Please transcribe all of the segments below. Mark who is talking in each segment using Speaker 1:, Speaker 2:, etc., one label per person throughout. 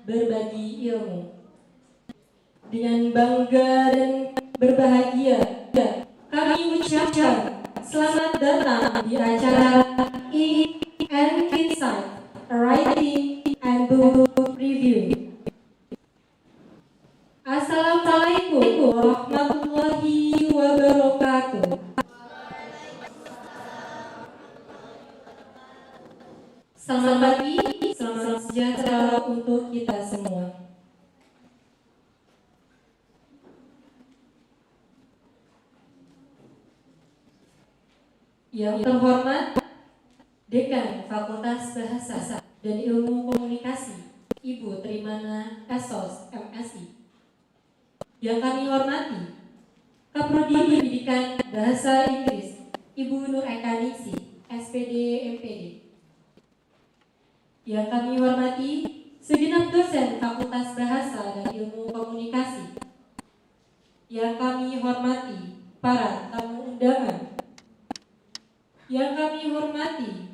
Speaker 1: berbagi ilmu. Dengan bangga dan berbahagia, kami ucapkan selamat datang di acara Insight, Writing and Book Review. Assalamualaikum warahmatullahi wabarakatuh. Selamat pagi, selamat sejahtera untuk kita semua. Yang terhormat Dekan Fakultas Bahasa dan Ilmu Komunikasi, Ibu Trimana Esos, MSI. Yang kami hormati Kaprodi Pendidikan Bahasa Inggris, Ibu Nur Eka Ningsih, SPD MPD. Yang kami hormati segenap dosen Fakultas Bahasa dan Ilmu Komunikasi. Yang kami hormati para tamu undangan. Yang kami hormati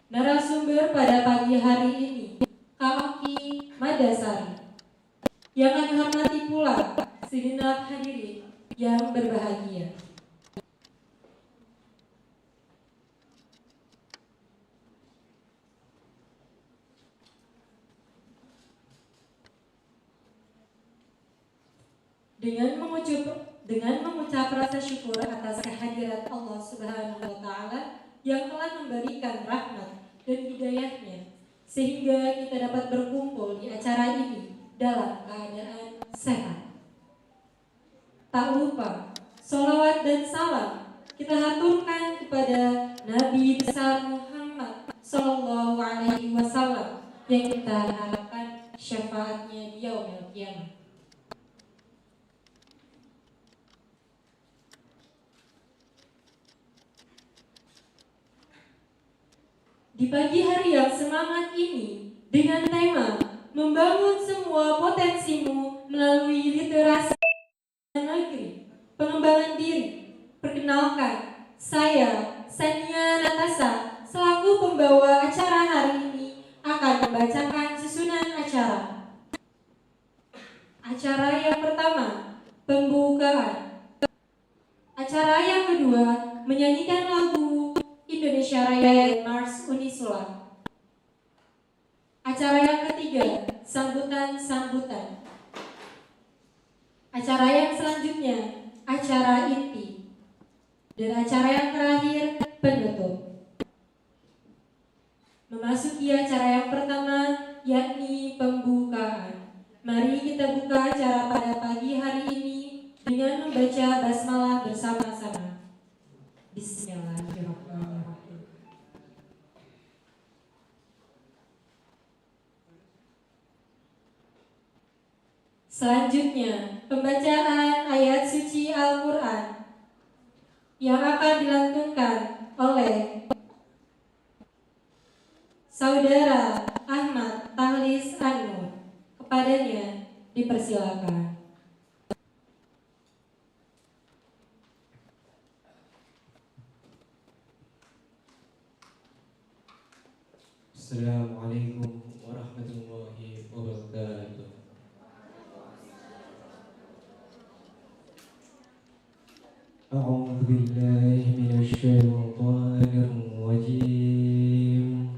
Speaker 1: narasumber pada pagi hari ini, Kak Oki Madasari. Yang kami hormati pula segenap hadirin yang berbahagia. Dengan mengucap rasa syukur atas kehadirat Allah Subhanahu wa Ta'ala yang telah memberikan rahmat dan hidayahnya sehingga kita dapat berkumpul di acara ini dalam keadaan sehat. Tak lupa sholawat dan salam kita haturkan kepada Nabi besar Muhammad Sallallahu Alaihi Wasallam yang kita harapkan syafaatnya di yaumil qiyamah. Di pagi hari yang semangat ini, dengan tema membangun semua potensimu melalui literasi negeri, pengembangan diri. Perkenalkan, saya Sania Natasa selaku pembawa acara hari ini akan membacakan susunan acara. Acara yang pertama, pembukaan. Acara yang kedua, menyanyikan lagu Indonesia Raya dan Mars Unisula. Acara yang ketiga, sambutan-sambutan. Acara yang selanjutnya, acara inti. Dan acara yang terakhir, penutup. Memasuki acara yang pertama, yakni pembukaan. Mari kita buka acara pada pagi hari ini dengan membaca basmalah bersama-sama. Bismillahirrahmanirrahim. Selanjutnya, pembacaan ayat suci Al-Quran yang akan dilantunkan oleh Saudara Ahmad Tahlis Anur. Kepadanya dipersilakan.
Speaker 2: Assalamualaikum warahmatullahi wabarakatuh. A'udzu billahi minasy syaithanir rajim.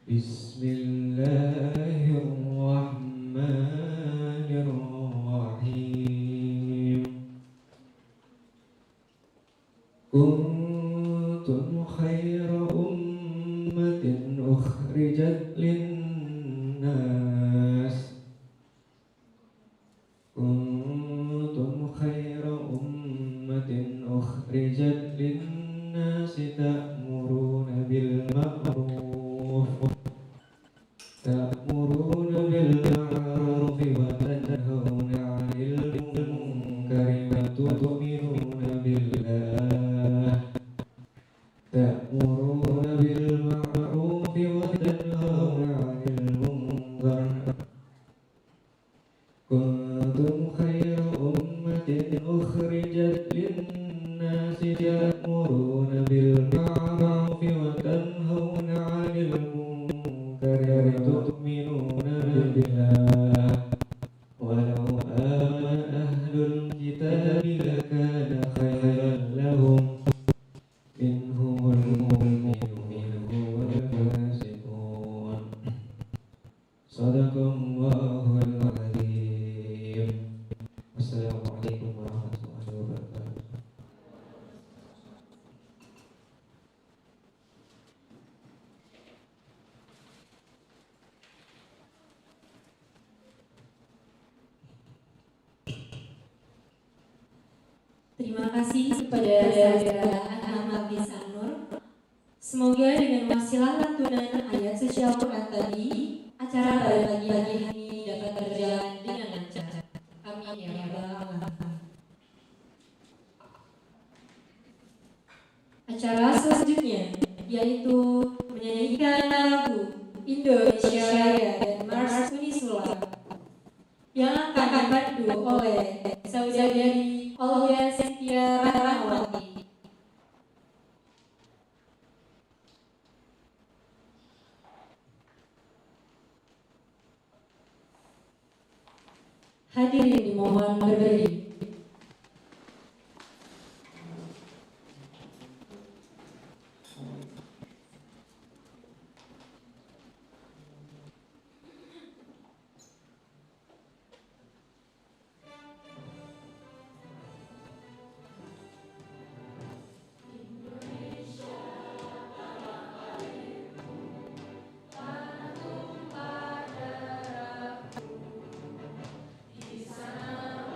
Speaker 2: Bismillahirrahmanirrahim. Kuntum khaira ummatin ukhrijat linnas. Kuntum khaira ummatin ukhrijat linnas ta'muruna bil ma'ruf wa tanhauna 'anil munkari wa tu'minuna billah. Ta'muruna bil ma'ruf wa tanhauna 'anil munkar. Kuntum khaira ummatin ukhrijat lin-nasi ta'muruna bil ma'ruf wa tanhauna 'anil munkar تؤمنون بالله ولو آمن أهل الكتاب لكان خيرا لهم منهم المؤمنون والفاسقون صدق الله العظيم. Assalamualaikum warahmatullahi wabarakatuh.
Speaker 1: Terima kasih kepada saudara Ahmad bin Sanur. Semoga dengan wasilah lantunan ayat suci Al-Quran tadi, acara pada pagi-pagi ini dapat berjalan dengan lancar. Amin ya rabbal alamin. Acara selanjutnya yaitu menyanyikan lagu Indonesia Raya dan Mars Unisula yang akan dipandu oleh saudari Olga Cynthia Rahmawati. Hadirin dimohon berdiri.
Speaker 3: Di sana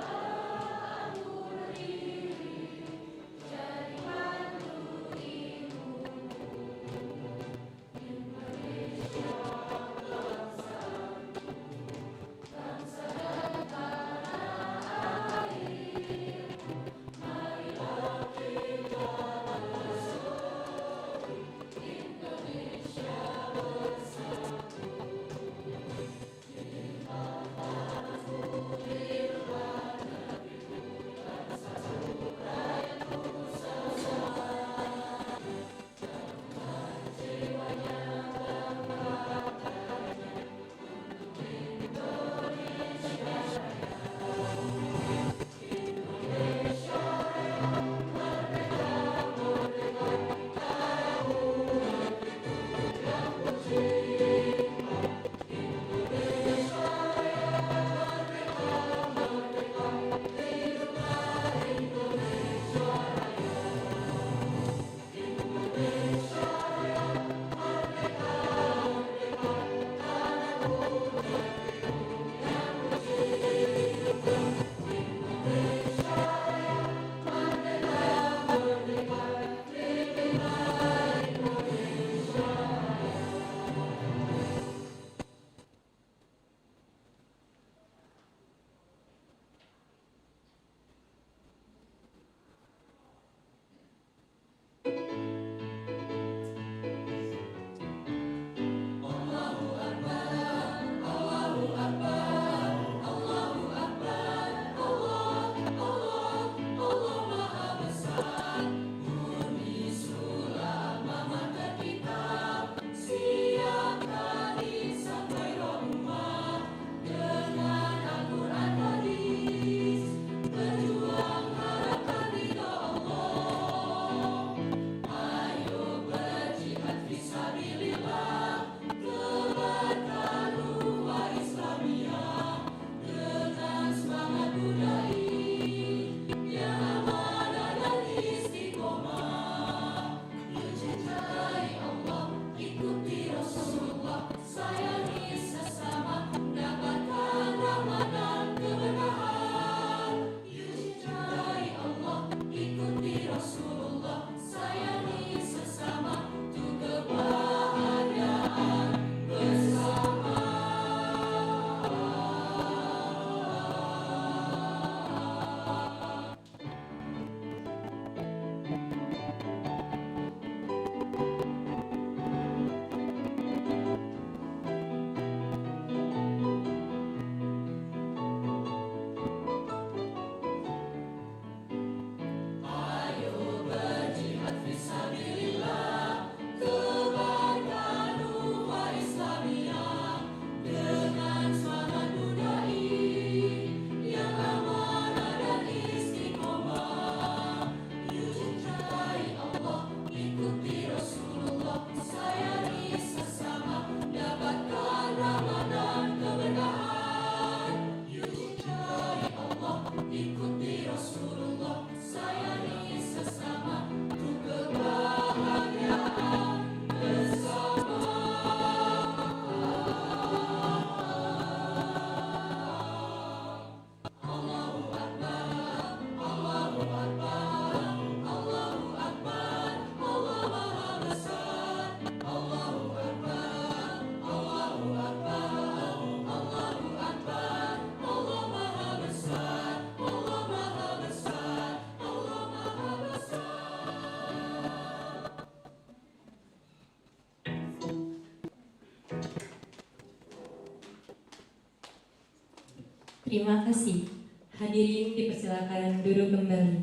Speaker 1: Terima kasih. Hadirin dipersilakan duduk kembali.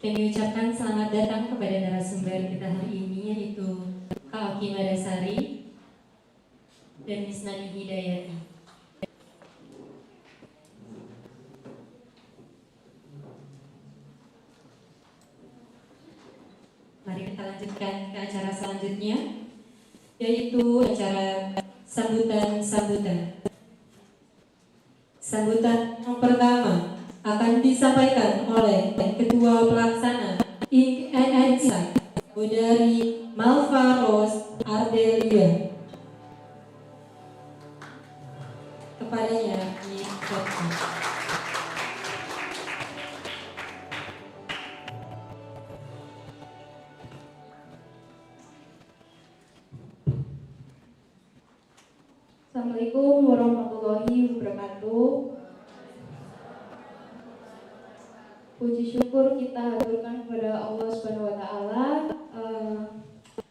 Speaker 1: Kami ucapkan selamat datang kepada narasumber kita hari ini, yaitu Kak Oki Madasari dan Miss Nani Hidayati. Mari kita lanjutkan ke acara selanjutnya, yaitu acara sambutan-sambutan. Sambutan yang pertama akan disampaikan oleh Ketua Pelaksana INNSI dari Malva Rose Ardelia. Kepadanya dipersilakan.
Speaker 3: Assalamualaikum warahmatullahi wabarakatuh. Puji syukur kita haturkan kepada Allah Subhanahu wa taala,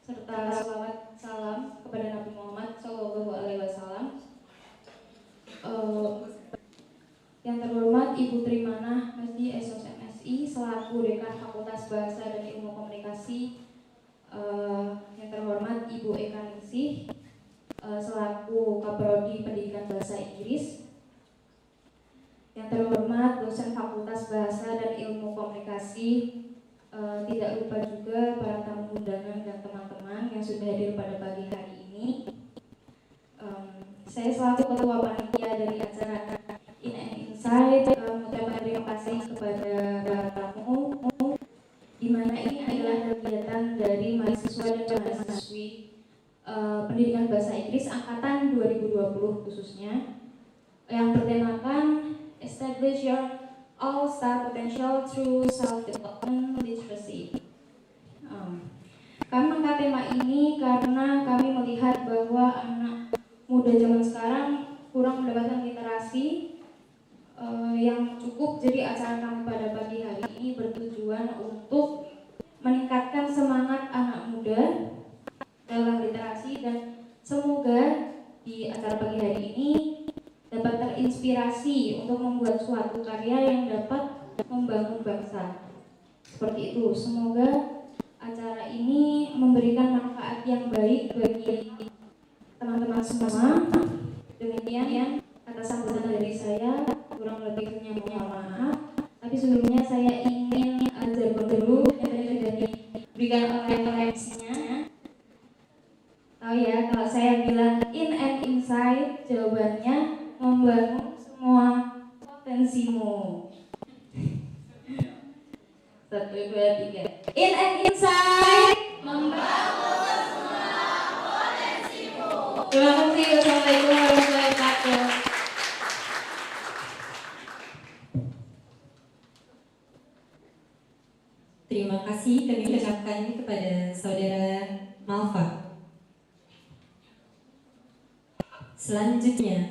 Speaker 3: serta salawat salam kepada Nabi Muhammad sallallahu alaihi wasallam. Yang terhormat Ibu Trimanah Masdi SOSMSI selaku Dekan Fakultas Bahasa dan Ilmu Komunikasi. Yang terhormat Ibu Eka Ningsih selaku Kaprodi Pendidikan Bahasa Inggris. Yang terhormat dosen Fakultas Bahasa dan Ilmu Komunikasi, tidak lupa juga para tamu undangan dan teman-teman yang sudah hadir pada pagi hari ini. Saya selaku ketua panitia dari acara INNSI mengucapkan terima kasih kepada para tamu, di mana ini adalah kegiatan dari mahasiswa dan mahasiswi Pendidikan Bahasa Inggris angkatan 2020 khususnya, yang bertemakan Establish Your All-Star Potential Through Self-Development Literacy. Kami mengangkat tema ini karena kami melihat bahwa anak muda zaman sekarang kurang mendapatkan literasi yang cukup. Jadi acara kami pada pagi hari ini bertujuan untuk meningkatkan semangat anak muda dalam literasi, dan semoga di acara pagi hari ini dapat terinspirasi untuk membuat suatu karya yang dapat membangun bangsa. Seperti itu. Semoga acara ini memberikan manfaat yang baik bagi teman-teman semua. Demikian atas sambutan dari saya, kurang lebihnya mohon maaf. Tapi sebelumnya saya ingin jargon dulu yang tadi sudah diberikan oleh MC-nya. Oh ya, kalau saya bilang in and inside, jawabannya membangun semua potensimu. 1, 2, 3. In and inside, membangun semua potensimu. Terima kasih. Wassalamualaikum warahmatullahi wabarakatuh.
Speaker 1: Terima kasih kami ucapkan kepada Saudara Malva. Selanjutnya,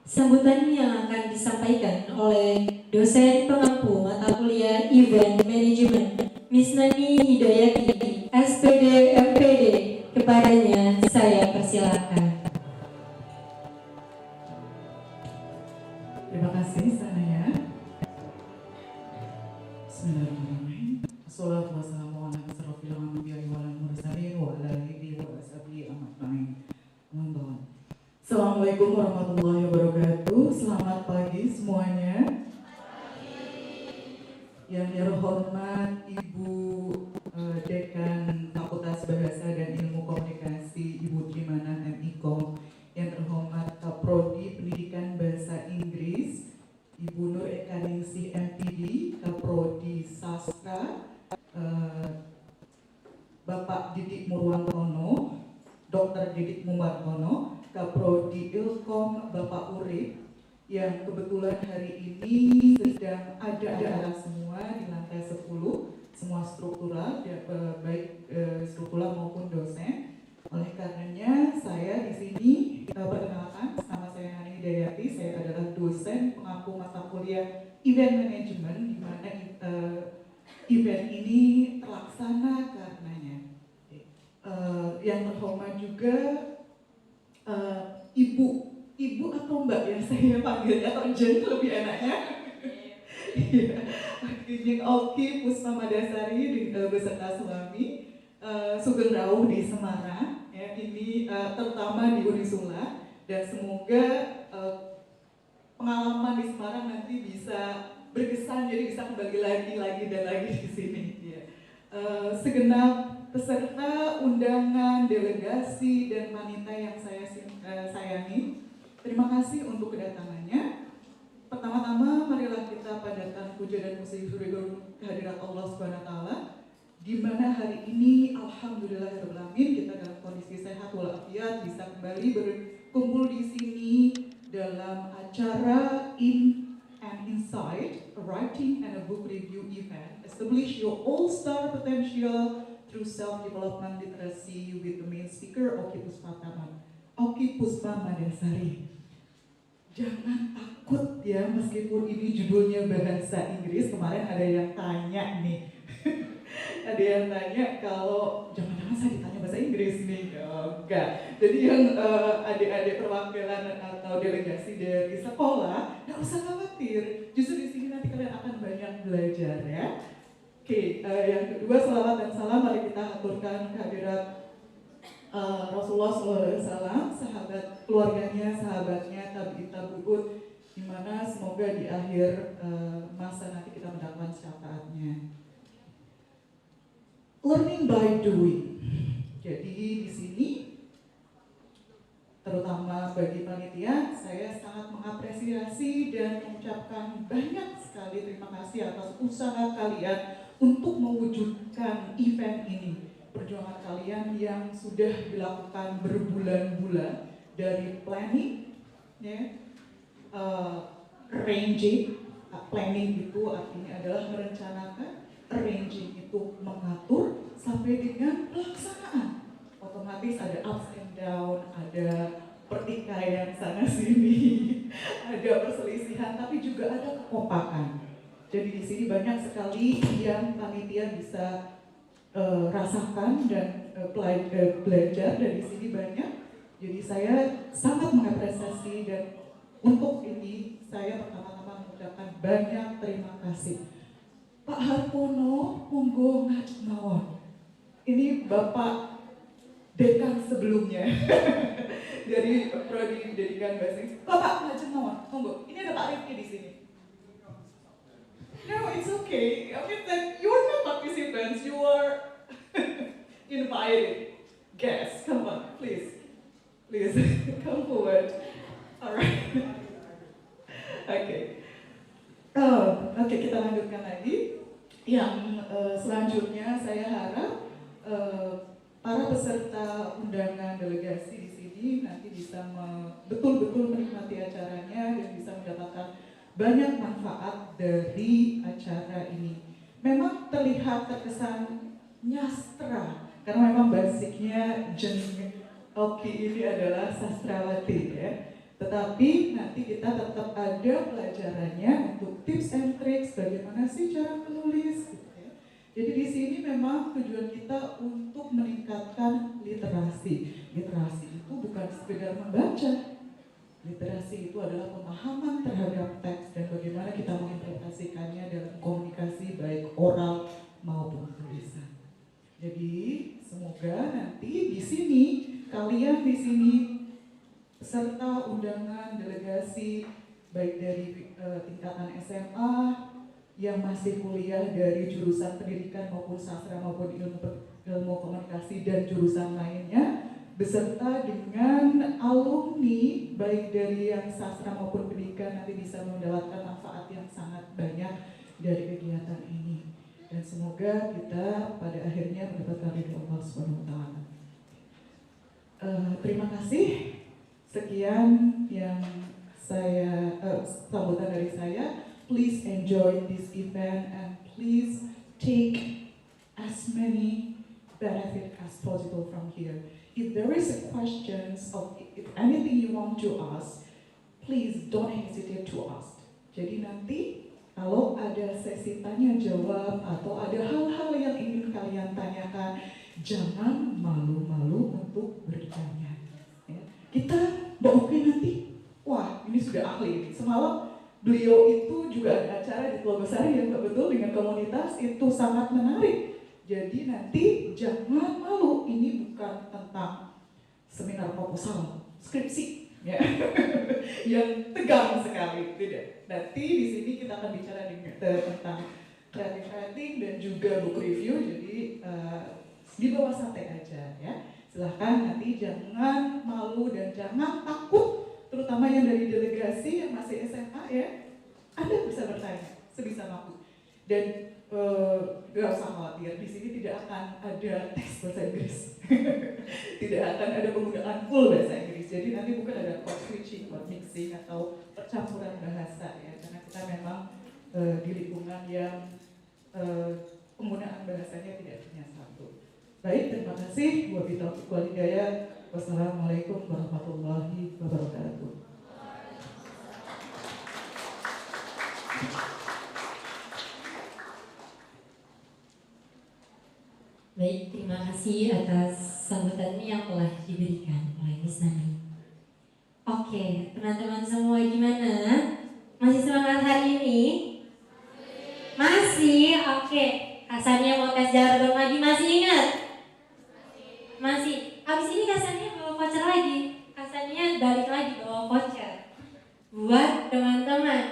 Speaker 1: sambutan yang akan disampaikan oleh dosen pengampu mata kuliah Event Management, Miss Nani Hidayati, SPD MPD. Kepadanya saya persilakan.
Speaker 4: Terima kasih Sanaya. Bismillahirrahmanirrahim. Assalatu wassalamu ala asrofil anbiya'i wal mursalin wa ala alihi wa ashabihi ajmain. Assalamualaikum warahmatullahi wabarakatuh. Selamat pagi semuanya. Yang terhormat Ibu Dekan Fakultas Bahasa dan Ilmu Komunikasi Ibu Trimanah MIKOM. Yang terhormat Kaprodi Pendidikan Bahasa Inggris Ibu Nur Eka Ningsih MPD, Kaprodi Sastra Bapak Didik Murwantono, Dr. Didik Murwantono, Kaprodi Ilkom Bapak Urip, yang kebetulan hari ini sedang ada semua di lantai 10, semua struktural, baik struktural maupun dosen. Oleh karenanya saya di sini perkenalkan, nama saya Nani Hidayati, saya adalah dosen pengampu mata kuliah Event Management, di mana event ini terlaksana karenanya. Yang terhormat juga Ibu Ibu atau Mbak yang saya panggil, atau Jen lebih enaknya. Iya, Jen Oki Puspa Madasari beserta suami Sugeng Rawuh di Semarang. Ya, ini terutama di Unisula, dan semoga pengalaman di Semarang nanti bisa berkesan, jadi bisa kembali lagi dan lagi di sini. Ya. Segenap peserta, undangan, delegasi, dan wanita yang saya sayangi, terima kasih untuk kedatangannya. Pertama-tama, marilah kita padatkan puja dan puji syukur kehadirat Allah Subhanahu wa Ta'ala, di mana hari ini alhamdulillahirabbil alamin kita dalam kondisi sehat walafiat bisa kembali berkumpul di sini dalam acara In and Inside, a writing and a book review event. Establish your all-star potential through self-development literacy with the main speaker Oki Puspa Madasari. Jangan takut ya, meskipun ini judulnya bahasa Inggris. Kemarin ada yang tanya nih, ada yang tanya kalau jangan-jangan saya ditanya bahasa Inggris nih. Enggak. Jadi yang adik-adik perwakilan atau delegasi dari sekolah, nggak usah khawatir. Justru di sini nanti kalian akan banyak belajar ya. Oke, yang kedua, selawat dan salam mari kita aturkan kehadirat Rasulullah SAW, sahabat keluarganya, sahabatnya, tabi'in tabi'ut, di mana semoga di akhir masa nanti kita mendapatkan syafaatnya. Learning by doing. Jadi di sini, terutama bagi panitia, saya sangat mengapresiasi dan mengucapkan banyak sekali terima kasih atas usaha kalian untuk mewujudkan event ini. Perjuangan kalian yang sudah dilakukan berbulan-bulan, dari planning, ya, arranging, planning itu artinya adalah merencanakan, arranging itu mengatur, sampai dengan pelaksanaan. Otomatis ada ups and down, ada pertikaian sana sini, ada perselisihan, tapi juga ada kekompakan. Jadi di sini banyak sekali yang panitia bisa rasakan dan belajar dari sini banyak. Jadi saya sangat mengapresiasi, dan untuk ini saya pertama-tama mengucapkan banyak terima kasih. Pak Harpono, monggo mawon. Ini Bapak dekan sebelumnya dari prodi pendidikan bahasa Inggris. Bapak ngajeng mawon, monggo. Ini ada Pak Rifki di sini. No, it's okay. I mean that you are not participants, you are invited guests. Come on, please come forward. Alright. Okay. Oke, kita lanjutkan lagi. Yang selanjutnya saya harap para peserta undangan delegasi di sini nanti bisa betul-betul menikmati acaranya dan bisa mendapatkan banyak manfaat dari acara ini. Memang terlihat terkesan nyastra, karena memang basicnya Jen Oki ini adalah sastrawati ya. Tetapi nanti kita tetap ada pelajarannya untuk tips and tricks bagaimana sih cara menulis gitu ya. Jadi di sini memang tujuan kita untuk meningkatkan literasi. Literasi itu bukan sekedar membaca. Literasi itu adalah pemahaman terhadap teks dan bagaimana kita menginterpretasikannya dalam komunikasi baik oral maupun tulisan. Jadi semoga nanti di sini kalian di sini peserta undangan delegasi baik dari tingkatan SMA yang masih kuliah dari jurusan pendidikan maupun sastra maupun ilmu komunikasi dan jurusan lainnya, beserta dengan alumni baik dari yang sastra maupun pendidikan nanti bisa mendapatkan manfaat yang sangat banyak dari kegiatan ini, dan semoga kita pada akhirnya mendapatkan ridho Allah Subhanahu wa Ta'ala. Terima kasih. Sekian yang saya sambutan dari saya. Please enjoy this event and please take as many benefit as possible from here. If there is a questions of if anything you want to ask, please don't hesitate to ask. Jadi nanti kalau ada sesi tanya jawab atau ada hal-hal yang ingin kalian tanyakan, jangan malu-malu untuk bertanya. Ya. Kita Mbak Oki nanti sudah ahli ini. Semalam beliau itu juga ada acara di Telogosari yang betul dengan komunitas, itu sangat menarik. Jadi nanti jangan malu, ini bukan tentang seminar proposal, skripsi, ya, yang tegang sekali, tidak. Nanti di sini kita akan bicara tentang creative writing dan juga book review, jadi di bawah santai aja, ya. Silahkan nanti jangan malu dan jangan takut, terutama yang dari delegasi yang masih SMA, ya. Anda bisa bertanya sebisa mungkin. Dan gak usah khawatir, di sini tidak akan ada teks bahasa Inggris. Tidak akan ada penggunaan full bahasa Inggris. Jadi nanti bukan ada code switching, code mixing atau percampuran bahasa, ya. Karena kita memang di lingkungan yang penggunaan bahasanya tidak hanya satu. Baik, terima kasih. Wabillahi taufiq wal hidayah. Wassalamualaikum warahmatullahi wabarakatuh.
Speaker 1: Baik, terima kasih atas sambutannya yang telah diberikan oleh Miss Nani. Oke, teman-teman semua gimana? Masih semangat hari ini? Masih? Oke. Kasannya mau tes jargon lagi, masih ingat? Masih. Habis ini Kasannya bawa voucher lagi. Kasannya balik lagi bawa voucher. Buat teman-teman.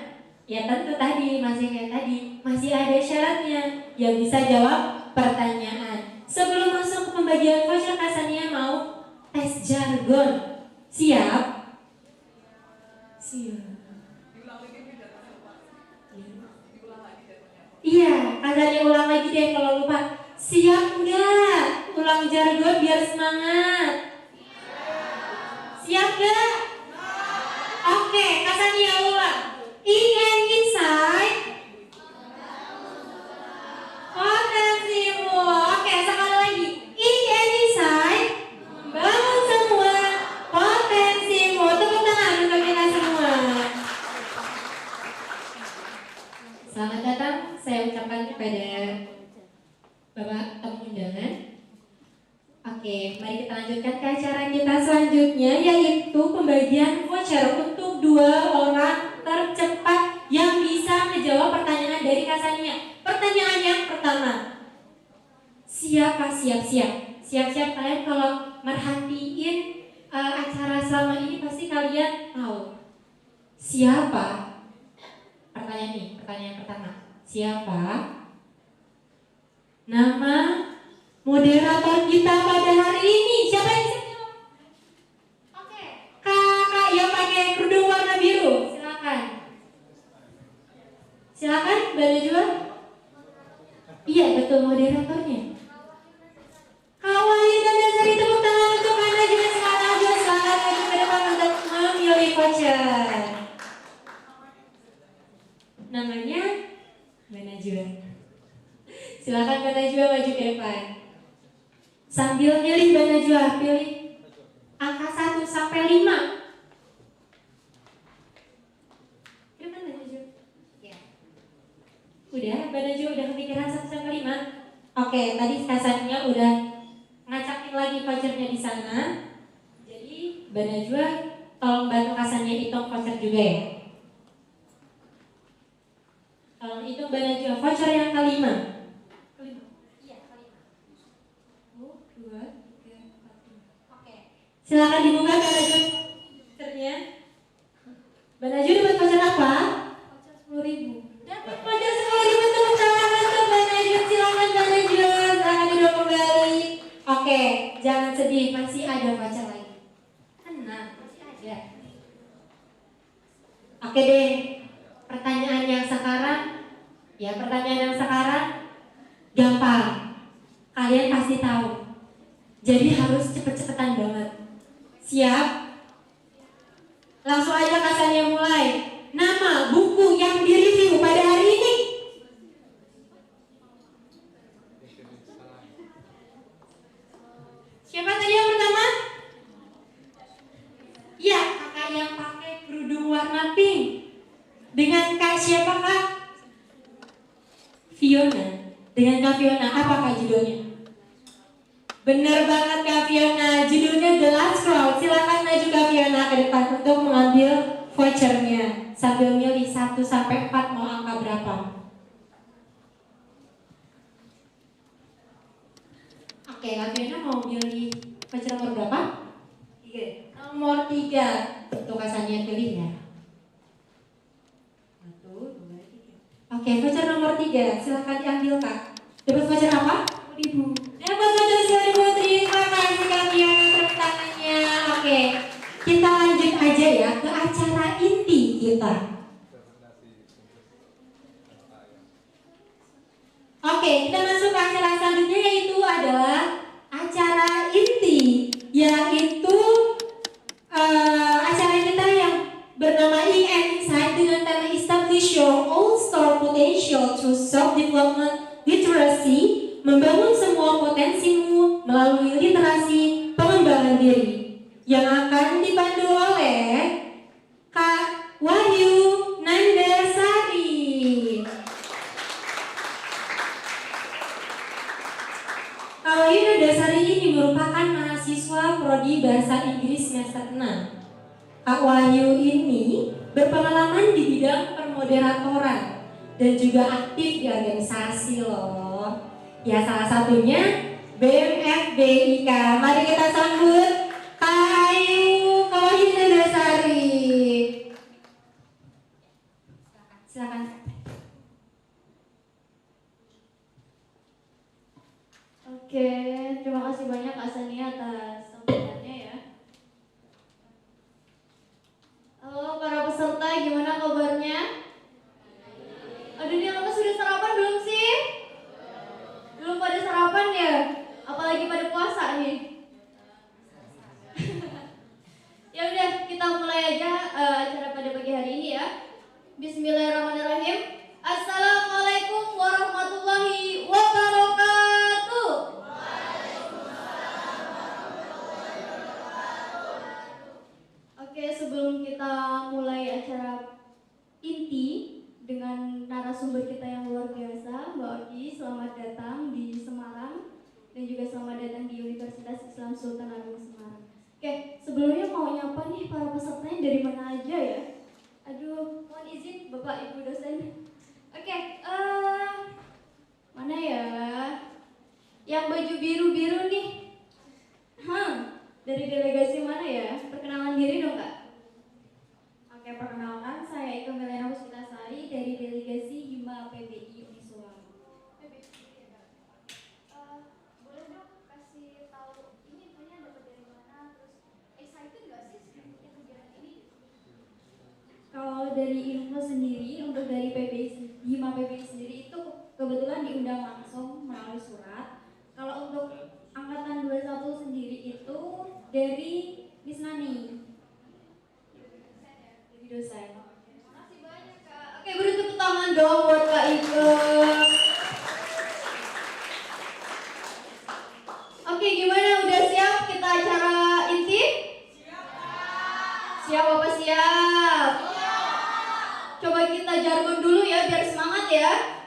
Speaker 1: Ya tentu tadi, masih kayak tadi, masih ada syaratnya. Yang bisa jawab pertanyaan. Sebelum masuk ke pembagian voucher, Kasannya mau tes jargon. Siap? Siap. Iya, Kasannya ulang lagi deh kalau lupa. Siap enggak? Ulang jargon biar semangat. Siap enggak? Oke, Kasannya ulang. In and inside. Potensimu. Oke, sekali lagi. In and inside. Bangun semua potensimu. Tepuk tangan untuk kita semua. Selamat datang, saya ucapkan kepada Bapak tamu undangan. Oke, mari kita lanjutkan ke acara kita selanjutnya, yaitu pembagian voucher untuk 2 orang tercepat yang bisa menjawab pertanyaan dari Kasannya. Pertanyaan yang pertama, siapa siap-siap? Siap-siap kalian kalau merhatiin acara selama ini pasti kalian tahu siapa. Pertanyaan pertama, siapa nama moderator kita pada hari ini? Siapa yang bisa jawab? Oke, kakak yang pakai kerudung warna biru, silakan. Silakan, Mbak Najwa. Iya, betul, moderatornya. Kawali dan Dasari, tepuk tangan untuk Mbak Najwa. Silakan maju ke depan untuk memilih voucher. Namanya Mbak Najwa. Silakan Mbak Najwa maju ke depan. Sambil milih Mbak Najwa, pilih angka 1 sampai 5. Gimana Mbak Najwa? Ya. Udah, Mbak Najwa udah kepikiran 1 sampai 5. Oke, tadi Kasannya udah ngacakin lagi vouchernya di sana. Jadi Mbak Najwa tolong bantu Kasannya hitung voucher juga ya. Tolong hitung Mbak Najwa voucher yang kelima. Silakan dibuka Mbak Najwa vouchernya. Mbak Najwa dapat voucher apa? Voucher 10.000. Dapat voucher 10.000, tepuk tangan untuk Mbak Najwa. Silakan Mbak Najwa, silakan duduk kembali. Oke, jangan sedih, masih ada voucher lagi. Tenang, masih ada. Oke deh, pertanyaan yang sekarang gampang. Kalian pasti tahu. Jadi harus cepet-cepetan banget. Siap? Langsung aja Kasannya mulai. Nama buku yang direview pada hari ini. Siapa tadi yang pertama? Ya, kakak yang pakai kerudung warna pink. Dengan kak siapa kak? Fiona. Dengan kak Fiona, apa kak judulnya? Bener banget Kak Fiona, judulnya The Last Crowd. Silakan maju Kak Fiona ke depan untuk mengambil vouchernya. Sambil milih 1 sampai 4 mau angka berapa. Oke, Kak Fiona mau pilih voucher nomor berapa? 3. Nomor 3. Untuk Kak Sania pilih ya. 1, 2, 3. Oke, voucher nomor 3. Silakan diambil Kak. Dapat voucher apa? 10.000. Dapat voucher 10.000. Terima kasih Kak Fiona, tepuk tangannya. Oke, kita lanjut aja ya ke acara inti kita. Oke, kita masuk ke acara selanjutnya, yaitu adalah acara inti, yaitu acara kita yang bernama Ink and Insight dengan tema Establish Your Own Store Potential Through Self-Development Literacy, membangun semua potensimu melalui literasi pengembangan diri, yang akan dipandu oleh Kak Wahyu Nandasari. Kak Wahyu Nandasari ini merupakan mahasiswa Prodi Bahasa Inggris semester 6. Kak Wahyu ini berpengalaman di bidang permoderatoran dan juga aktif di organisasi loh. Ya, salah satunya BMFBIK. Mari kita sambut Kak Wahyu Nandasari. Silakan.
Speaker 3: Oke, terima kasih banyak Kak Sania atas sambutannya ya. Halo para peserta, gimana kabarnya? Aduh, ini kamu sudah sarapan belum sih? Belum pada sarapan ya? Apalagi pada puasa nih. Ya udah, kita mulai aja acara pada pagi hari ini ya. Bismillahirrahmanirrahim. Assalamualaikum warahmatullahi wabarakatuh. Oke, sebelum kita mulai acara inti dengan narasumber kita yang luar biasa, Mbak Oki, selamat datang di Semarang dan juga selamat datang di Universitas Islam Sultan Agung Semarang. Oke, sebelumnya mau nyapa nih para pesertanya dari mana aja ya? Aduh, mohon izin Bapak Ibu dosen. Oke, mana ya? Yang baju biru-biru nih. Dari delegasi mana ya? Perkenalan diri dong Kak. Oke, perkenalkan saya Ika Melena Puspitasari dari delegasi Hima PBI Uniswa. Boleh dong kasih tahu ini infonya dapat dari mana, terus excited nggak sih mengikuti kegiatan ini? Kalau dari info sendiri, untuk dari PBI, Hima PBI sendiri itu kebetulan diundang langsung melalui surat. Kalau untuk angkatan 21 sendiri itu dari Miss Nani. Dari dosen. Makasih banyak Kak. Oke, beri tepuk tangan dong buat Kak Ike. Oke, gimana? Udah siap kita acara inti? Siap apa siap? Coba kita jargon dulu ya biar semangat ya.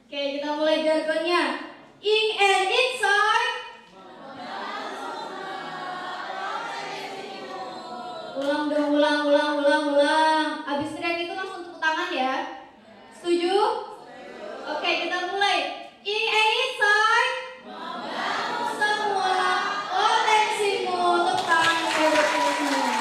Speaker 3: Oke, kita mulai jargonnya. Ink and Insight. Ulang dong, ulang. Abis teriak itu langsung tepuk tangan ya. Setuju? Oke, kita mulai. Ink and Insight. Semua potensimu. Tepuk tangan buat semua.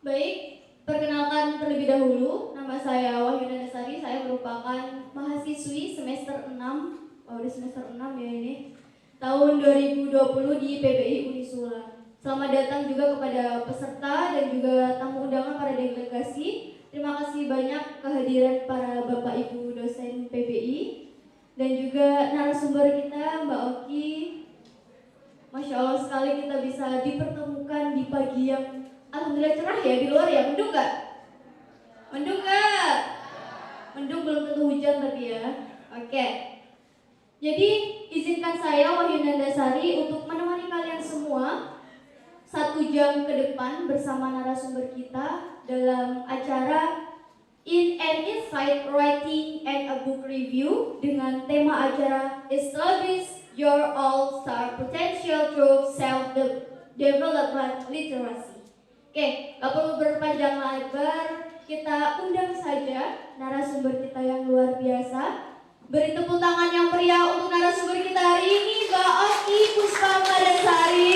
Speaker 3: Baik, perkenalkan terlebih dahulu, nama saya Wahyu Nandasari, saya merupakan mahasiswi semester 6, udah semester 6 ya ini, tahun 2020 di PBI Unisula. Selamat datang juga kepada peserta dan juga tamu undangan para delegasi. Terima kasih banyak kehadiran para Bapak Ibu dosen PBI dan juga narasumber kita Mbak Oki. Masya Allah sekali kita bisa dipertemukan di pagi yang alhamdulillah cerah ya, di luar ya. Mendung nggak? Mendung nggak? Mendung belum tentu hujan tapi ya. Oke. Jadi izinkan saya Wahyu Nandasari untuk menemani kalian semua 1 jam ke depan bersama narasumber kita dalam acara in an insight writing and a book review dengan tema acara Establish Your All-Star Potential Through Self-Development Literacy. Oke, gak perlu berpanjang lebar, kita undang saja narasumber kita yang luar biasa. Beri tepuk tangan yang meriah untuk narasumber kita hari ini, Mbak Oki Puspamadarsari.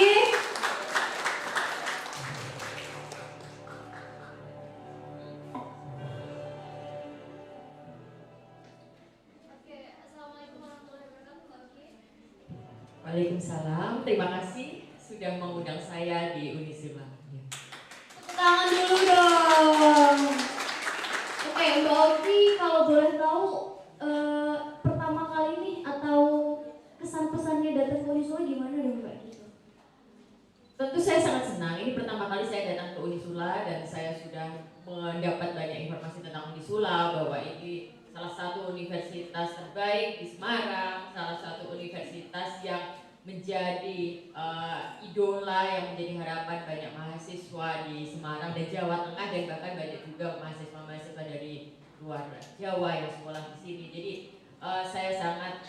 Speaker 3: Oke, assalamualaikum warahmatullahi wabarakatuh, Mbak Oki.
Speaker 5: Waalaikumsalam, terima kasih sudah mengundang saya di Unisula.
Speaker 3: Tepuk tangan dulu dong. Oke, Mbak Oki, kalau boleh tahu pertama kali nih atau kesan-pesannya datang ke Unisula gimana dong Mbak?
Speaker 5: Tentu saya sangat senang, ini pertama kali saya datang ke Unisula dan saya sudah mendapat banyak informasi tentang Unisula, bahwa ini salah satu universitas terbaik di Semarang, salah satu universitas yang menjadi idola, yang menjadi harapan banyak mahasiswa di Semarang dan Jawa Tengah, dan bahkan banyak juga mahasiswa-mahasiswa dari luar Jawa yang sekolah di sini. Jadi saya sangat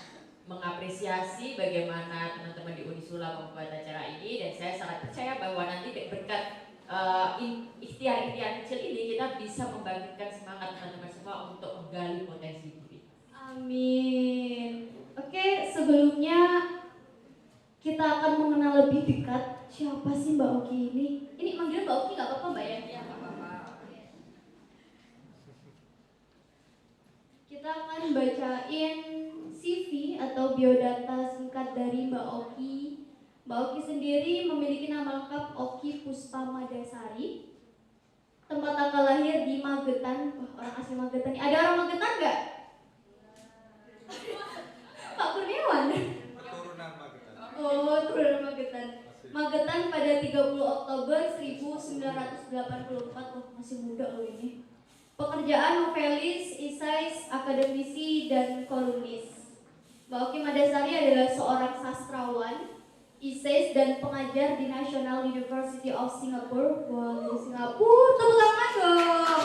Speaker 5: mengapresiasi bagaimana teman-teman di Unisula membuat acara ini, dan saya sangat percaya bahwa nanti berkat ikhtiar-ikhtiar kecil ini kita bisa membangkitkan semangat teman-teman semua untuk menggali potensi diri.
Speaker 3: Amin. Oke, sebelumnya kita akan mengenal lebih dekat siapa sih Mbak Oki ini. Ini manggil Mbak Oki nggak apa-apa Mbak ya? Iya, nggak apa-apa. Kita akan bacain CV atau biodata singkat dari Mbak Oki. Mbak Oki sendiri memiliki nama lengkap Oki Puspamadarsari. Tempat tanggal lahir di Magetan. Wah, orang asli Magetan. Ada orang Magetan nggak? Pak Kurniawan.
Speaker 6: Keturunan Magetan.
Speaker 3: Oh, turunan Magetan. Magetan pada 30 Oktober 1984. Oh, masih muda loh ini. Pekerjaan novelis, esais, akademisi, dan kolumnis. Mbak Oki Madarsari adalah seorang sastrawan, esais, dan pengajar di National University of Singapore. Wah, dari Singapura, tepuk tangan dong.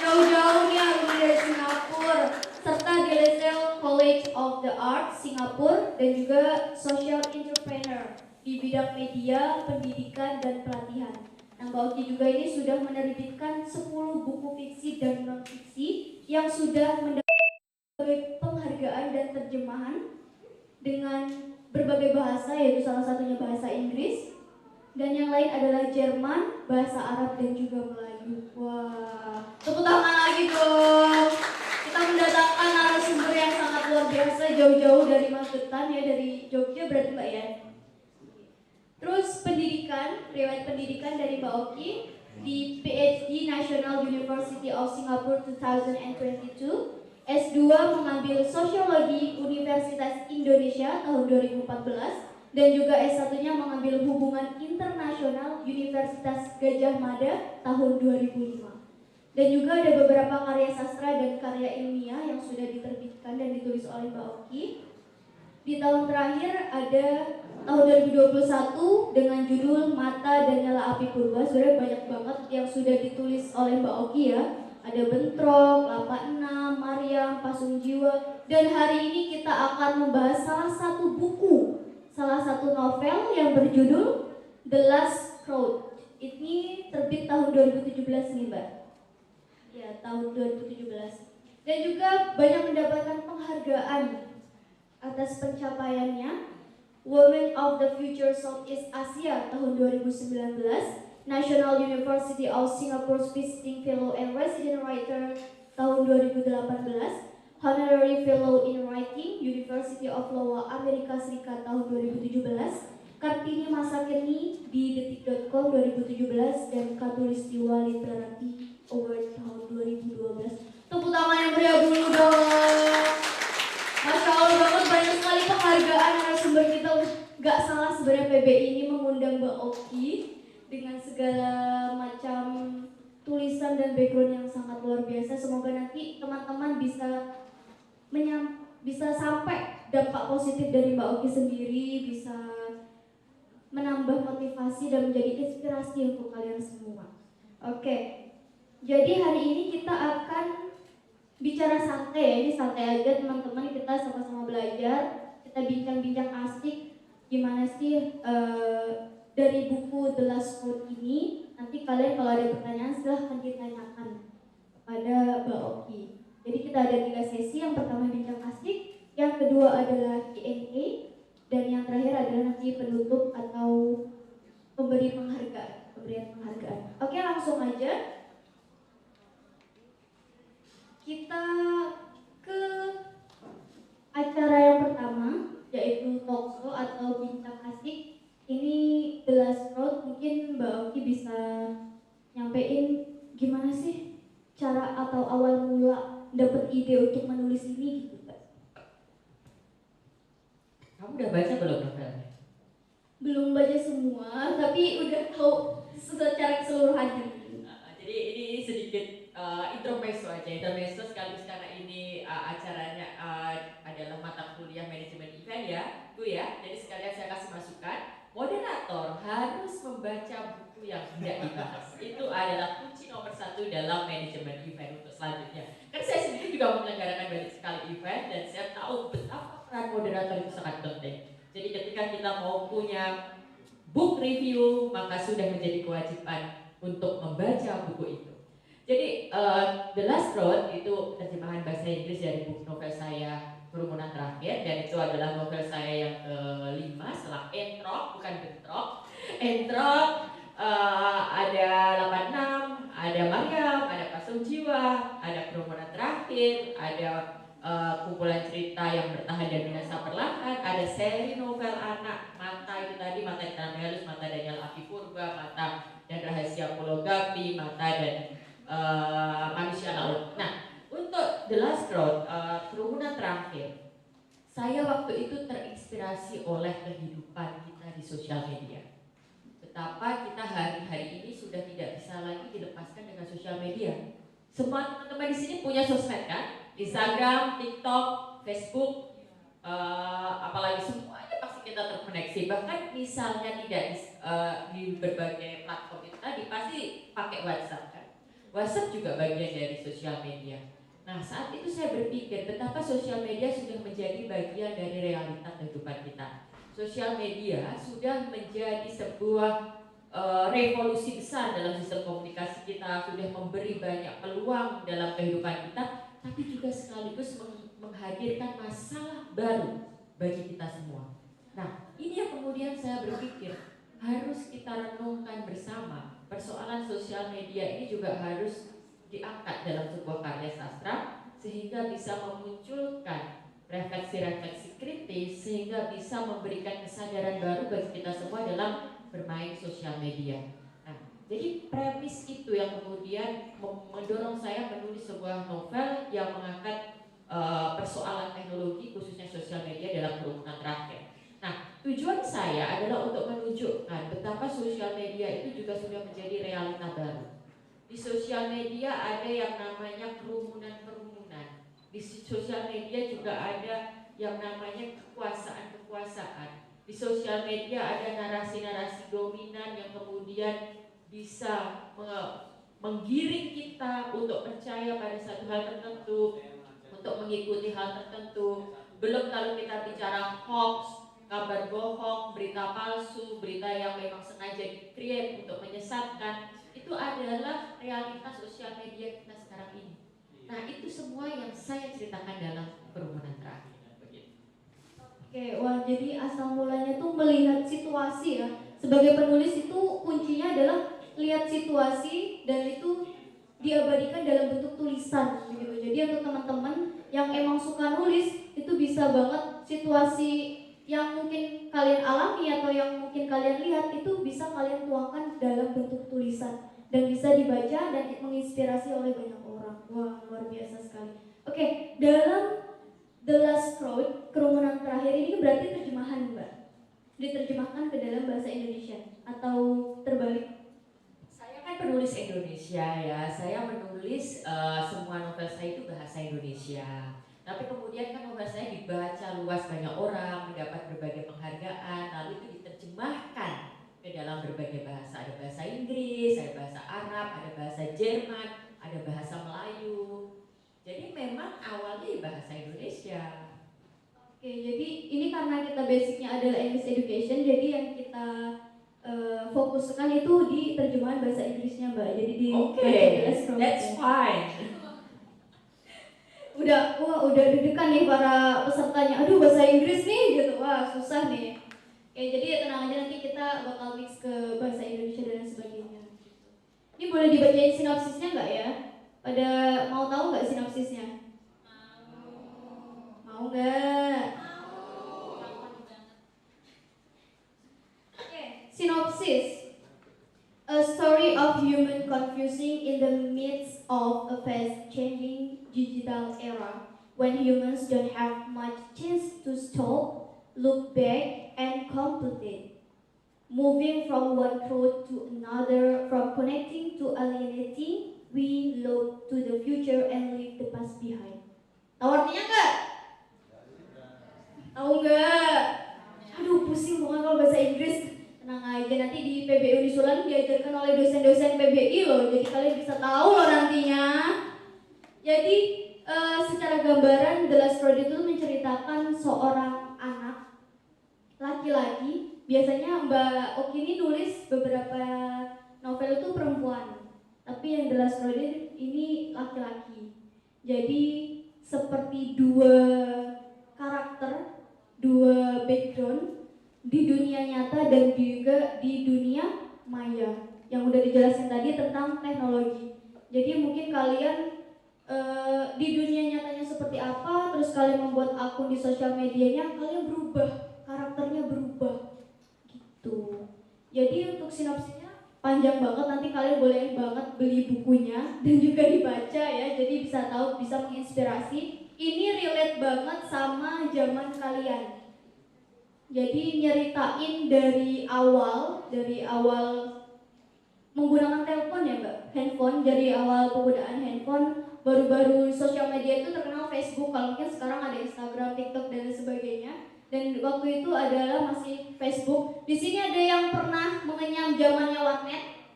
Speaker 3: Jauh-jauh nih alumni dari Singapura. Serta di Lasalle College of the Arts, Singapura, dan juga social entrepreneur di bidang media, pendidikan, dan pelatihan. Nah, Mbak Oki juga ini sudah menerbitkan 10 buku fiksi dan non-fiksi yang sudah mendapat penghargaan dan terjemahan dengan berbagai bahasa, yaitu salah satunya bahasa Inggris, dan yang lain adalah Jerman, bahasa Arab, dan juga Melayu. Wah, tepuk tangan lagi dong. Kita mendatangkan narasumber yang sangat luar biasa, jauh-jauh dari Magetan ya, dari Jogja berarti Mbak ya. Terus pendidikan, riwayat pendidikan dari Mbak Oki di PhD National University of Singapore 2022, S2 mengambil Sosiologi Universitas Indonesia tahun 2014, dan juga S1-nya mengambil Hubungan Internasional Universitas Gadjah Mada tahun 2005. Dan juga ada beberapa karya sastra dan karya ilmiah yang sudah diterbitkan dan ditulis oleh Mbak Oki. Di tahun terakhir ada tahun 2021 dengan judul Mata dan Nyala Api Purba. Sebenarnya banyak banget yang sudah ditulis oleh Mbak Oki ya. Ada Bentrok, Lapak Enam, Maryam, Pasung Jiwa. Dan hari ini kita akan membahas salah satu buku, salah satu novel yang berjudul The Last Crowd. Ini terbit tahun 2017 nih Mbak. Ya, tahun 2017. Dan juga banyak mendapatkan penghargaan atas pencapaiannya. Women of the Future Southeast Asia tahun 2019, National University of Singapore's Visiting Fellow and Resident Writer tahun 2018, Honorary Fellow in Writing University of Iowa Amerika Serikat tahun 2017, Kartini Masa Kini di detik.com 2017, dan Katulistiwa Literati Award tahun 2012. Tepuk tangan yang meriah dulu dong. Masya Allah banget, banyak sekali penghargaan narasumber kita. Gak salah sebenarnya PBI ini mengundang Mbak Oki dengan segala macam tulisan dan background yang sangat luar biasa. Semoga nanti teman-teman bisa sampai dampak positif dari Mbak Oki sendiri, bisa menambah motivasi dan menjadi inspirasi untuk kalian semua. Oke, jadi hari ini kita akan bicara santai ya, ini santai aja teman-teman, kita sama-sama belajar, kita bincang-bincang asik gimana sih dari buku The Last Road ini. Nanti kalian kalau ada pertanyaan silahkan ditanyakan kepada Mbak Oki. Jadi kita ada 3 sesi, yang pertama bincang asik, yang kedua adalah Q&A, dan yang terakhir adalah nanti penutup atau pemberian penghargaan. Oke, langsung aja kita ke acara yang pertama, yaitu talkshow atau bincang asik. Ini The Last Road, mungkin Mbak Oki bisa nyampein gimana sih cara atau awal mula dapat ide untuk menulis ini gitu, Kak?
Speaker 5: Kamu udah baca belum novelnya?
Speaker 3: Belum baca semua, tapi udah tahu secara keseluruhannya.
Speaker 5: Jadi ini sedikit intermezzo aja, intermezzo sekaligus karena ini acaranya adalah mata kuliah manajemen event ya, Bu ya. Jadi sekalian saya kasih masukan, moderator harus membaca buku yang hendak dibahas. Itu adalah kunci nomor 1 dalam manajemen event untuk selanjutnya. Kan saya sendiri juga menyelenggarakan banyak sekali event dan saya tahu betapa peran moderator itu sangat penting. Jadi ketika kita mau punya book review, maka sudah menjadi kewajiban untuk membaca buku itu. Jadi The Last Road itu terjemahan bahasa Inggris dari buku novel saya Kerumunan Terakhir, dan itu adalah novel saya yang ke-5 setelah Entrok, bukan Bentrok. Entrok ada 86, ada Maryam, ada Pasung Jiwa, ada Kerumunan Terakhir, ada kumpulan cerita yang bertahan dan binasa perlahan, ada seri novel anak Mata itu tadi, Mata di Tanah Halus, Mata Daniel Apipurba, Mata dan Rahasia Pulau Gapi, Mata dan Manusia Laut. Nah, untuk The Last Road, Kerumunan Terakhir, saya waktu itu terinspirasi oleh kehidupan kita di sosial media. Betapa kita hari-hari ini sudah tidak bisa lagi dilepaskan dengan sosial media. Semua teman-teman di sini punya sosmed kan? Instagram, TikTok, Facebook, apalagi semuanya pasti kita terkoneksi. Bahkan misalnya tidak di berbagai platform itu tadi pasti pakai WhatsApp kan? WhatsApp juga bagian dari sosial media. Nah, saat itu saya berpikir betapa sosial media sudah menjadi bagian dari realitas kehidupan kita. Sosial media sudah menjadi sebuah revolusi besar dalam sistem komunikasi kita, sudah memberi banyak peluang dalam kehidupan kita, tapi juga sekaligus menghadirkan masalah baru bagi kita semua. Nah, ini yang kemudian saya berpikir harus kita renungkan bersama. Persoalan sosial media ini juga harus diangkat dalam sebuah karya sastra sehingga bisa memunculkan refleksi-refleksi kritis, sehingga bisa memberikan kesadaran baru bagi kita semua dalam bermain sosial media. Nah, jadi premis itu yang kemudian mendorong saya menulis sebuah novel yang mengangkat persoalan teknologi khususnya sosial media dalam Kerumunan Terakhir. Nah, tujuan saya adalah untuk menunjukkan betapa sosial media itu juga sudah menjadi realita baru. Di sosial media ada yang namanya kerumunan-kerumunan. Di sosial media juga ada yang namanya kekuasaan-kekuasaan. Di sosial media ada narasi-narasi dominan yang kemudian bisa menggiring kita untuk percaya pada satu hal tertentu, untuk mengikuti hal tertentu. Belum kalau kita bicara hoax, kabar bohong, berita palsu, berita yang memang sengaja di-create untuk menyesatkan, itu adalah realitas sosial media kita sekarang ini. Nah, itu semua yang saya ceritakan dalam Kerumunan Terakhir.
Speaker 3: Oke, wah, jadi asal mulanya tuh melihat situasi ya. Sebagai penulis itu kuncinya adalah lihat situasi dan itu diabadikan dalam bentuk tulisan gitu. Jadi untuk teman-teman yang emang suka nulis itu bisa banget situasi yang mungkin kalian alami atau yang mungkin kalian lihat itu bisa kalian tuangkan dalam bentuk tulisan dan bisa dibaca dan menginspirasi oleh banyak orang. Wah, luar biasa sekali. Oke, dalam The Last Road, Kerumunan Terakhir ini berarti terjemahan, Mbak? Diterjemahkan ke dalam bahasa Indonesia atau terbalik?
Speaker 5: Saya kan penulis Indonesia ya, saya menulis semua novel saya itu bahasa Indonesia. Tapi kemudian kan novel saya dibaca luas banyak orang, mendapat berbagai penghargaan, lalu itu diterjemahkan ke dalam berbagai bahasa. Ada bahasa Inggris, ada bahasa Arab, ada bahasa Jerman, ada bahasa Melayu. Jadi memang memang awalnya bahasa Indonesia.
Speaker 3: Oke, jadi ini karena kita basicnya adalah English education, jadi yang kita fokuskan itu di terjemahan bahasa Inggrisnya, Mbak. Jadi di
Speaker 5: That's fine.
Speaker 3: Udah deg-degan nih para pesertanya. Aduh, bahasa Inggris nih gitu. Wah, susah nih. Oke, jadi tenang aja, nanti kita bakal mix ke bahasa Indonesia dan sebagainya. Ini boleh dibacain sinopsisnya nggak ya? Pada mau tahu nggak sinopsisnya? Mau nggak? Oke, sinopsis. A story of human confusing in the midst of a fast-changing digital era, when humans don't have much chance to stop, look back, and contemplate. Moving from one truth to another, from connecting to alienating, we look to the future and leave the past behind. Tahu artinya nggak? Tahu nggak? Aduh, pusing banget kalau bahasa Inggris. Tenang aja, nanti di PBI Unisulan diajarkan oleh dosen-dosen PBI loh, jadi kalian bisa tahu loh nantinya. Jadi secara gambaran The Last Road itu menceritakan seorang anak laki-laki. Biasanya Mbak Oki ini nulis beberapa novel itu perempuan, tapi yang The Last Road ini laki-laki. Jadi seperti dua karakter, dua background di dunia nyata dan juga di dunia maya yang udah dijelasin tadi tentang teknologi. Jadi mungkin kalian di dunia nyatanya seperti apa, terus kalian membuat akun di sosial medianya, kalian berubah, karakternya berubah gitu. Jadi untuk sinopsisnya panjang banget, nanti kalian boleh banget beli bukunya dan juga dibaca ya, jadi bisa tahu, bisa menginspirasi. Ini relate banget sama zaman kalian. Jadi nyeritain dari awal menggunakan telepon ya Mbak, handphone, dari awal penggunaan handphone. Baru-baru sosial media itu terkenal Facebook, kalau mungkin sekarang ada Instagram, TikTok dan sebagainya. Dan waktu itu adalah masih Facebook. Di sini ada yang pernah mengenyam zamannya warnet?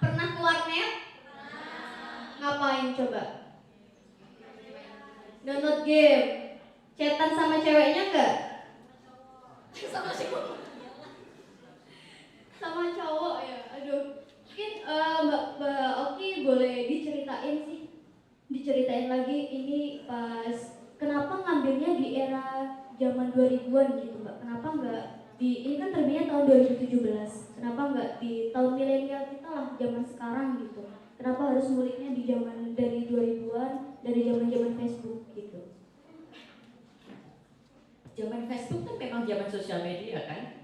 Speaker 3: Pernah ke warnet? Ngapain coba? Download game. Chatan sama ceweknya enggak? Sama cowok. Sama cowok ya. Aduh. Mungkin Mbak Oki boleh diceritain lagi ini pas kenapa ngambilnya di era zaman 2000-an gitu Mbak. Kenapa enggak ini kan terbitnya tahun 2017. Kenapa enggak di tahun milenial kita lah, zaman sekarang gitu. Kenapa harus nguliknya di zaman dari 2000-an, dari zaman-zaman Facebook gitu.
Speaker 5: Zaman Facebook kan memang zaman sosial media kan?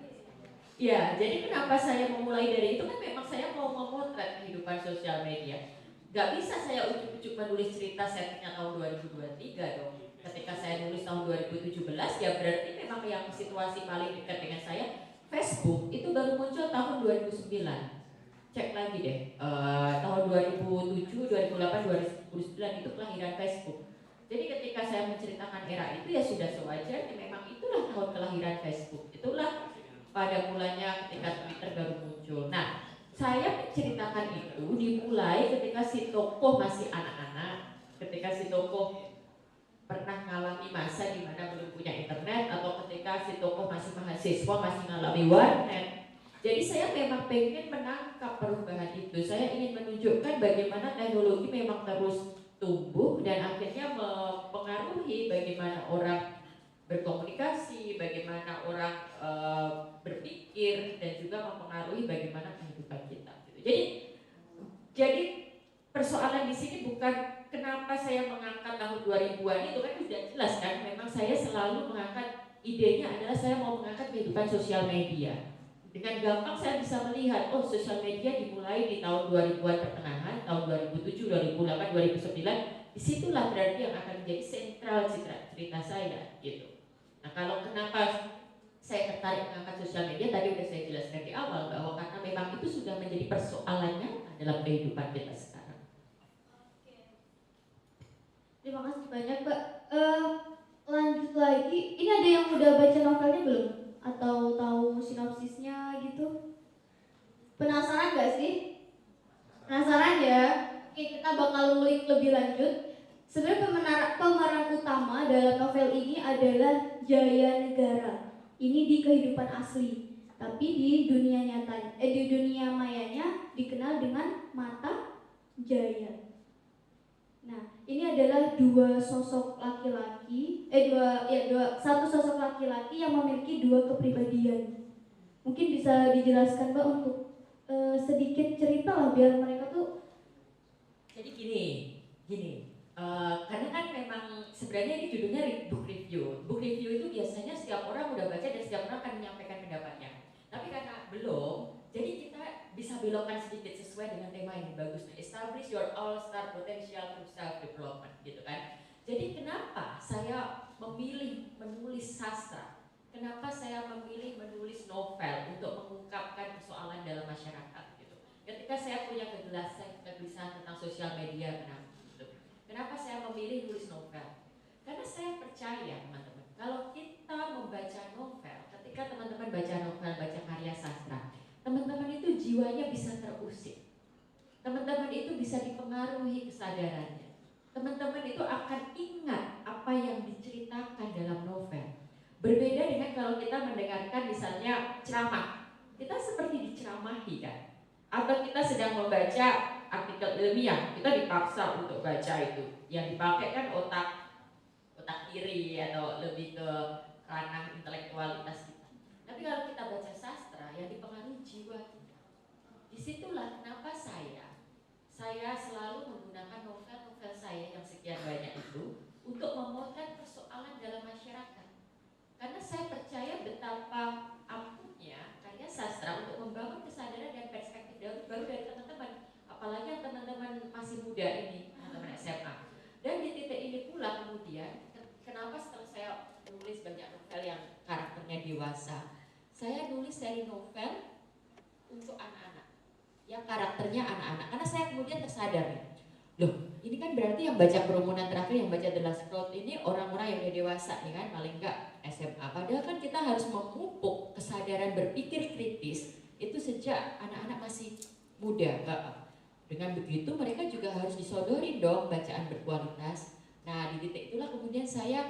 Speaker 5: Ya, jadi kenapa saya memulai dari itu kan memang saya mau memotret kehidupan sosial media. Gak bisa saya ujuk-ujuk menulis cerita settingnya tahun 2023 dong. Ketika saya nulis tahun 2017 ya berarti memang yang situasi paling dekat dengan saya Facebook itu baru muncul tahun 2009. Cek lagi deh, tahun 2007, 2008, 2009 itu kelahiran Facebook. Jadi ketika saya menceritakan era itu ya sudah sewajarnya, memang itulah tahun kelahiran Facebook. Itulah pada mulanya ketika Twitter baru muncul. Nah, saya menceritakan itu dimulai ketika si tokoh masih anak-anak, ketika si tokoh pernah mengalami masa di mana belum punya internet, atau ketika si tokoh masih mahasiswa, masih mengalami warnet. Jadi saya memang pengen menangkap perubahan itu. Saya ingin menunjukkan bagaimana teknologi memang terus tumbuh dan akhirnya mempengaruhi bagaimana orang berkomunikasi, bagaimana orang berpikir, dan juga mempengaruhi bagaimana kehidupan kita. Jadi persoalan di sini bukan kenapa saya mengangkat tahun 2000-an itu kan sudah jelas kan. Memang saya selalu mengangkat idenya adalah saya mau mengangkat kehidupan sosial media. Dengan gampang saya bisa melihat, oh sosial media dimulai di tahun 2000-an pertengahan, tahun 2007, 2008, 2009. Disitulah berarti yang akan menjadi sentral cerita saya gitu. Nah kalau kenapa saya tertarik mengangkat sosial media, tadi udah saya jelaskan di awal bahwa karena memang itu sudah menjadi persoalannya dalam kehidupan kita sekarang.
Speaker 3: Terima kasih banyak Mbak. Lanjut lagi, ini ada yang udah baca novelnya belum? Atau tahu sinopsisnya gitu? Penasaran gak sih? Penasaran ya? Oke, kita bakal ngulik lebih lanjut.
Speaker 7: Sebenarnya pemeran utama dalam novel ini adalah Jaya Negara. Ini di kehidupan asli, tapi di dunia nyata, di dunia mayanya dikenal dengan Mata Jaya. Nah, ini adalah dua sosok laki-laki, satu sosok laki-laki yang memiliki dua kepribadian. Mungkin bisa dijelaskan Mbak untuk sedikit cerita lah biar mereka tuh.
Speaker 5: Jadi gini. Karena kan memang sebenarnya ini judulnya book review. Book review itu biasanya setiap orang udah baca dan setiap orang akan menyampaikan pendapatnya. Tapi karena belum, jadi kita bisa belokkan sedikit sesuai dengan tema ini bagus. Establish your all-star potential through self-development, gitu kan. Jadi kenapa saya memilih menulis sastra? Kenapa saya memilih menulis novel untuk mengungkapkan persoalan dalam masyarakat, gitu. Ketika saya punya kegelisahan tentang sosial media, kenapa saya memilih nulis novel? Karena saya percaya teman-teman, kalau kita membaca novel, ketika teman-teman baca novel, baca karya sastra, teman-teman itu jiwanya bisa terusik. Teman-teman itu bisa dipengaruhi kesadarannya. Teman-teman itu akan ingat apa yang diceritakan dalam novel. Berbeda dengan kalau kita mendengarkan misalnya ceramah, kita seperti diceramahi kan? Atau kita sedang membaca artikel ilmiah, kita dipaksa untuk baca itu. Yang dipakai kan otak kiri atau lebih ke ranah intelektualitas kita. Tapi kalau kita baca sastra, yang dipengaruhi jiwa kita. Disitulah kenapa saya selalu menggunakan novel-novel saya yang sekian banyak itu untuk memotret persoalan dalam masyarakat. Karena saya percaya betapa ampuhnya karya sastra untuk membangun kesadaran dan perspektif baru dari teman-teman, apalagi yang teman-teman masih muda ini, teman-teman SMA. Dan di titik ini pula kemudian, kenapa setelah saya menulis banyak novel yang karakternya dewasa, saya nulis seri novel untuk anak-anak, yang karakternya anak-anak. Karena saya kemudian tersadar, loh, ini kan berarti yang baca Kerumunan Terakhir, yang baca The Last Crowd ini orang-orang yang udah dewasa nih kan, paling enggak SMA. Padahal kan kita harus memupuk kesadaran berpikir kritis itu sejak anak-anak masih muda. Dengan begitu mereka juga harus disodorin dong bacaan berkualitas. Nah di titik itulah kemudian saya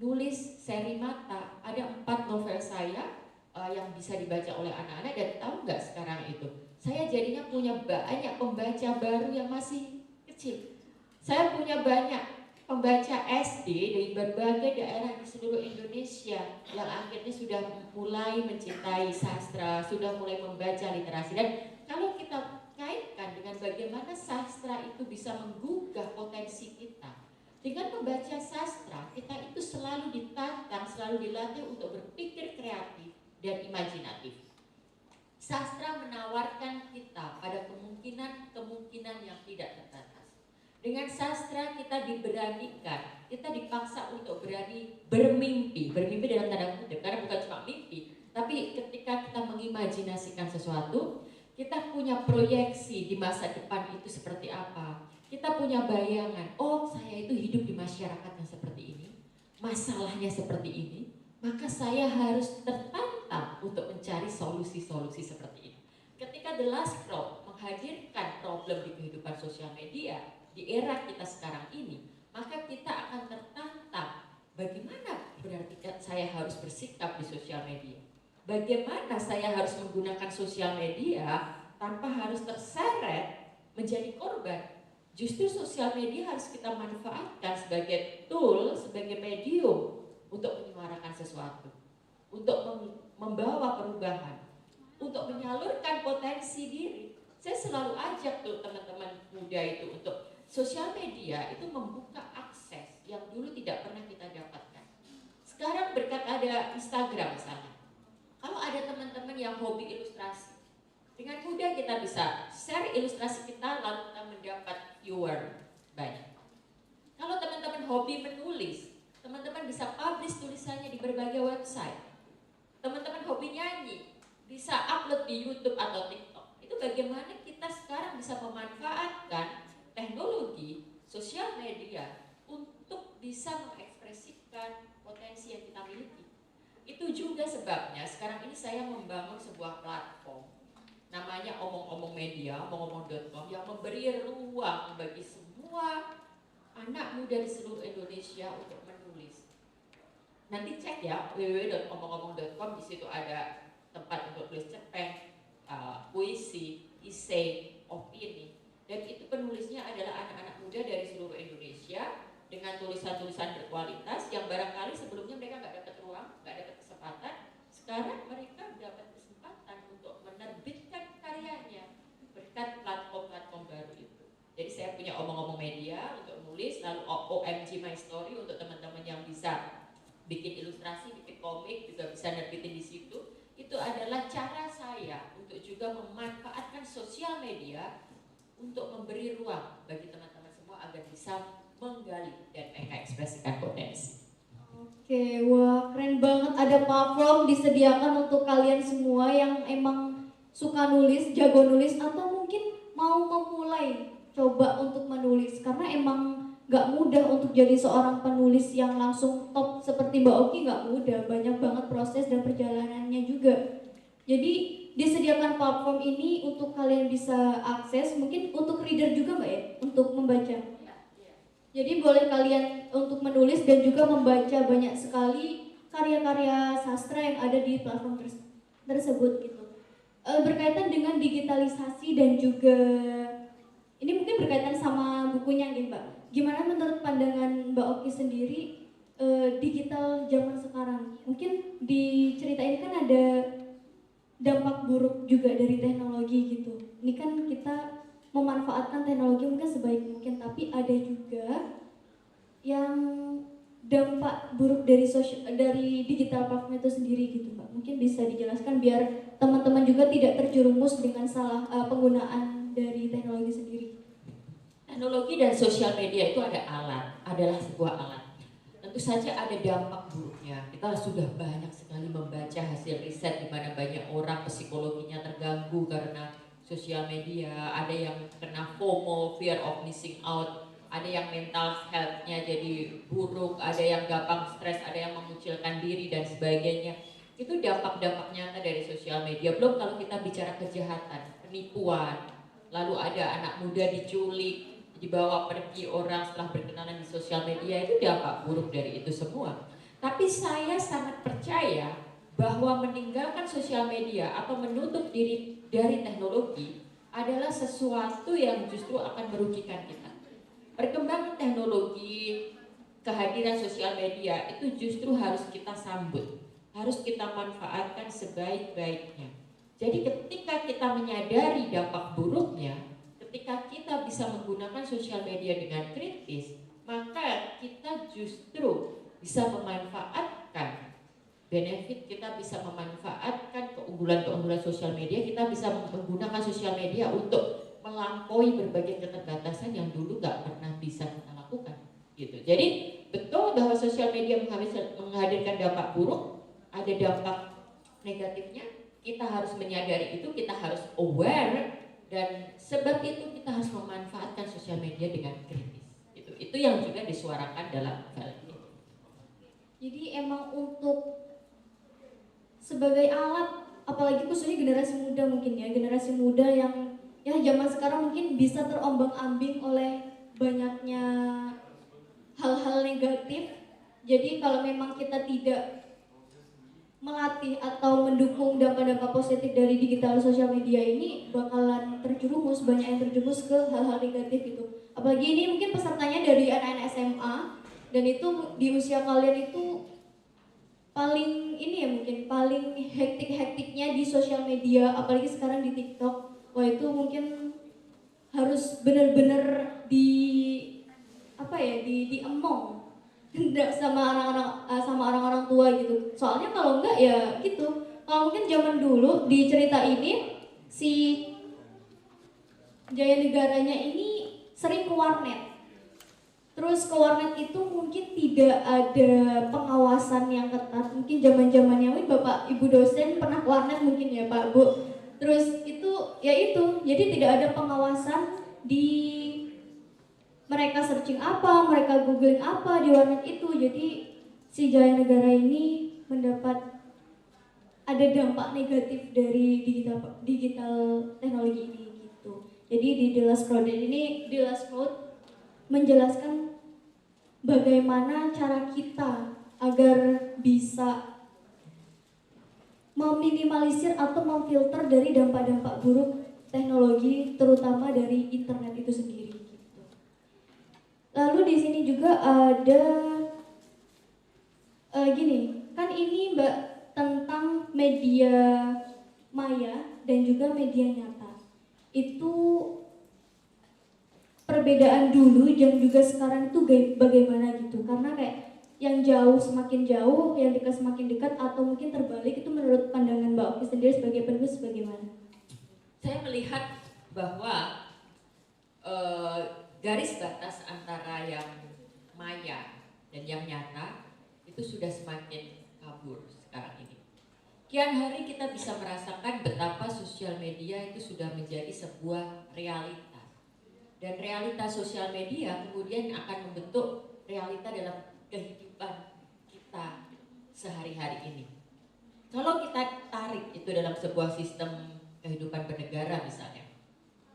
Speaker 5: nulis seri Mata. Ada 4 novel saya yang bisa dibaca oleh anak-anak, dan tahu nggak sekarang itu saya jadinya punya banyak pembaca baru yang masih kecil. Saya punya banyak pembaca SD dari berbagai daerah di seluruh Indonesia yang akhirnya sudah mulai mencintai sastra, sudah mulai membaca literasi. Dan kalau kita kaitkan dengan bagaimana sastra itu bisa menggugah potensi kita, dengan membaca sastra kita itu selalu ditantang, selalu dilatih untuk berpikir kreatif dan imajinatif. Sastra menawarkan kita pada kemungkinan yang tidak terbatas. Dengan sastra kita diberanikan, kita dipaksa untuk berani bermimpi dalam tanda kutip, karena bukan cuma mimpi, tapi ketika kita mengimajinasikan sesuatu, kita punya proyeksi di masa depan itu seperti apa. Kita punya bayangan, oh saya itu hidup di masyarakat yang seperti ini, masalahnya seperti ini, maka saya harus tertantang untuk mencari solusi-solusi seperti ini. Ketika The Last Crowd menghadirkan problem di kehidupan sosial media di era kita sekarang ini, maka kita akan tertantang bagaimana berarti saya harus bersikap di sosial media. Bagaimana saya harus menggunakan sosial media tanpa harus terseret menjadi korban. Justru sosial media harus kita manfaatkan sebagai tool, sebagai medium untuk menyuarakan sesuatu, untuk membawa perubahan, untuk menyalurkan potensi diri. Saya selalu ajak tuh teman-teman muda itu untuk sosial media itu membuka akses yang dulu tidak pernah kita dapatkan. Sekarang berkat ada Instagram misalnya, kalau ada teman-teman yang hobi ilustrasi, dengan mudah kita bisa share ilustrasi kita lalu kita mendapat viewer banyak. Kalau teman-teman hobi menulis, teman-teman bisa publish tulisannya di berbagai website. Teman-teman hobi nyanyi, bisa upload di YouTube atau TikTok. Itu bagaimana kita sekarang bisa memanfaatkan teknologi sosial media untuk bisa mengekspresikan potensi yang kita miliki. Itu juga sebabnya sekarang ini saya membangun sebuah platform namanya Omong-Omong Media, omong-omong.com, yang memberi ruang bagi semua anak muda di seluruh Indonesia untuk menulis. Nanti cek ya www.omongomong.com, di situ ada tempat untuk tulis cerpen, puisi, esai, opini. Dan itu penulisnya adalah anak-anak muda dari seluruh Indonesia dengan tulisan-tulisan berkualitas yang barangkali sebelumnya mereka nggak dapat ruang, nggak dapat kesempatan. Sekarang mereka dapat kesempatan untuk menerbitkan karyanya berkat platform-platform baru itu. Jadi saya punya omong-omong media untuk nulis, lalu OMG My Story untuk teman-teman yang bisa bikin ilustrasi, bikin komik, juga bisa nerbitin di situ. Itu adalah cara saya untuk juga memanfaatkan sosial media untuk memberi ruang bagi teman-teman semua agar bisa menggali dan mengekspresikan potensi.
Speaker 7: Oke, wah keren banget, ada platform disediakan untuk kalian semua yang emang suka nulis, jago nulis, atau mungkin mau memulai coba untuk menulis, karena emang gak mudah untuk jadi seorang penulis yang langsung top seperti Mbak Oki, gak mudah, banyak banget proses dan perjalanannya juga. Jadi disediakan platform ini untuk kalian bisa akses, mungkin untuk reader juga Mbak ya, untuk membaca. Jadi boleh kalian untuk menulis dan juga membaca banyak sekali karya-karya sastra yang ada di platform tersebut gitu. Berkaitan dengan digitalisasi dan juga ini mungkin berkaitan sama bukunya nih Mbak. Gimana menurut pandangan Mbak Oki sendiri digital zaman sekarang? Mungkin di cerita ini kan ada dampak buruk juga dari teknologi gitu. Ini kan kita memanfaatkan teknologi mungkin sebaik mungkin, tapi ada juga yang dampak buruk dari digital platform itu sendiri gitu Mbak. Mungkin bisa dijelaskan biar teman-teman juga tidak terjerumus dengan salah penggunaan dari teknologi sendiri.
Speaker 5: Teknologi dan sosial media itu adalah sebuah alat. Tentu saja ada dampak buruknya. Kita sudah banyak sekali membaca hasil riset di mana banyak orang psikologinya terganggu karena sosial media, ada yang kena FOMO, fear of missing out, ada yang mental health-nya jadi buruk, ada yang gampang stres, ada yang mengucilkan diri dan sebagainya. Itu dampak-dampak nyata dari sosial media. Belum kalau kita bicara kejahatan, penipuan, lalu ada anak muda diculik, dibawa pergi orang setelah berkenalan di sosial media, itu dampak buruk dari itu semua. Tapi saya sangat percaya bahwa meninggalkan sosial media atau menutup diri dari teknologi adalah sesuatu yang justru akan merugikan kita. Perkembangan teknologi, kehadiran sosial media itu justru harus kita sambut, harus kita manfaatkan sebaik-baiknya. Jadi ketika kita menyadari dampak buruknya, ketika kita bisa menggunakan sosial media dengan kritis, maka kita justru bisa memanfaatkan benefit, kita bisa memanfaatkan keunggulan-keunggulan sosial media, kita bisa menggunakan sosial media untuk melampaui berbagai keterbatasan yang dulu nggak pernah bisa kita lakukan gitu. Jadi betul bahwa sosial media menghadirkan dampak buruk, ada dampak negatifnya, kita harus menyadari itu, kita harus aware, dan sebab itu kita harus memanfaatkan sosial media dengan kritis. Itu yang juga disuarakan dalam film ini.
Speaker 7: Jadi emang untuk sebagai alat, apalagi khususnya generasi muda mungkin ya, generasi muda yang ya zaman sekarang mungkin bisa terombang-ambing oleh banyaknya hal-hal negatif. Jadi kalau memang kita tidak melatih atau mendukung dampak-dampak positif dari digital sosial media ini, bakalan terjerumus, banyak yang terjerumus ke hal-hal negatif gitu. Apalagi ini mungkin pesertanya dari anak-anak SMA, dan itu di usia kalian itu paling ini ya, mungkin paling hektik-hektiknya di sosial media, apalagi sekarang di TikTok. Wah itu mungkin harus benar-benar diemong sama orang-orang tua gitu. Soalnya kalau enggak ya gitu. Kalau mungkin zaman dulu di cerita ini si Jaya Negaranya ini sering ke warnet. Terus ke warnet itu mungkin tidak ada pengawasan yang ketat. Mungkin zaman-zamannya Bapak Ibu dosen pernah ke warnet mungkin ya Pak Bu. Terus jadi tidak ada pengawasan di mereka searching apa, mereka googling apa di warnet itu. Jadi si Jaya Negara ini mendapat ada dampak negatif dari digital teknologi ini gitu. Jadi di The Last Cloud ini menjelaskan bagaimana cara kita agar bisa meminimalisir atau memfilter dari dampak-dampak buruk teknologi, terutama dari internet itu sendiri. Gitu. Lalu di sini juga ada gini, kan ini Mbak tentang media maya dan juga media nyata. Itu perbedaan dulu dan juga sekarang itu bagaimana gitu, karena kayak yang jauh semakin jauh, yang dekat semakin dekat, atau mungkin terbalik. Itu menurut pandangan Mbak Oki sendiri sebagai penulis bagaimana?
Speaker 5: Saya melihat bahwa garis batas antara yang maya dan yang nyata itu sudah semakin kabur sekarang ini. Kian hari kita bisa merasakan betapa sosial media itu sudah menjadi sebuah realita. Dan realita sosial media kemudian akan membentuk realita dalam kehidupan kita sehari-hari ini. Kalau kita tarik itu dalam sebuah sistem kehidupan bernegara misalnya,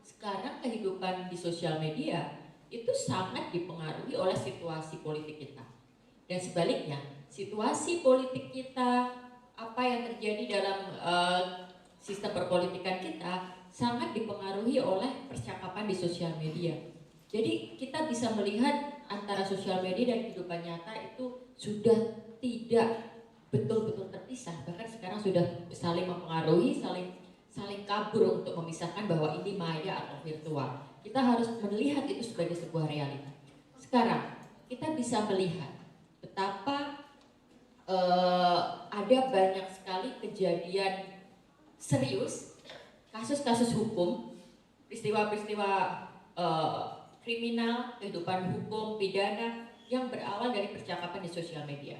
Speaker 5: sekarang kehidupan di sosial media itu sangat dipengaruhi oleh situasi politik kita. Dan sebaliknya, situasi politik kita, apa yang terjadi dalam sistem perpolitikan kita sangat dipengaruhi oleh percakapan di sosial media. Jadi kita bisa melihat antara sosial media dan kehidupan nyata itu sudah tidak betul-betul terpisah. Bahkan sekarang sudah saling mempengaruhi, saling kabur untuk memisahkan bahwa ini maya atau virtual. Kita harus melihat itu sebagai sebuah realita. Sekarang kita bisa melihat betapa ada banyak sekali kejadian serius, kasus-kasus hukum, peristiwa-peristiwa kriminal, kehidupan hukum, pidana yang berawal dari percakapan di sosial media.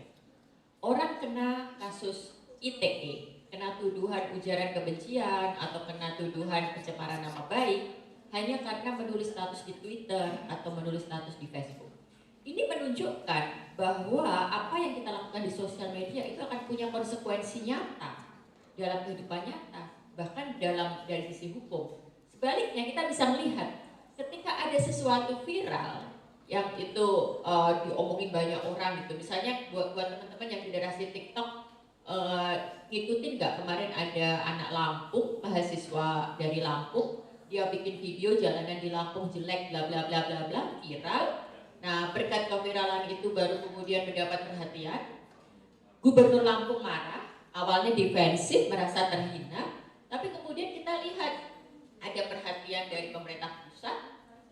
Speaker 5: Orang kena kasus ITE, kena tuduhan ujaran kebencian atau kena tuduhan pencemaran nama baik hanya karena menulis status di Twitter atau menulis status di Facebook. Ini menunjukkan bahwa apa yang kita lakukan di sosial media itu akan punya konsekuensi nyata dalam kehidupan nyata, bahkan dari sisi hukum. Sebaliknya kita bisa melihat ketika ada sesuatu viral yang itu diomongin banyak orang gitu, misalnya buat teman-teman yang generasi TikTok, ngikutin nggak kemarin ada anak Lampung, mahasiswa dari Lampung, dia bikin video jalanan di Lampung jelek bla bla bla bla bla, viral. Nah, berkat keviralan itu baru kemudian mendapat perhatian. Gubernur Lampung marah, awalnya defensif, merasa terhina, tapi kemudian kita lihat ada perhatian dari pemerintah pusat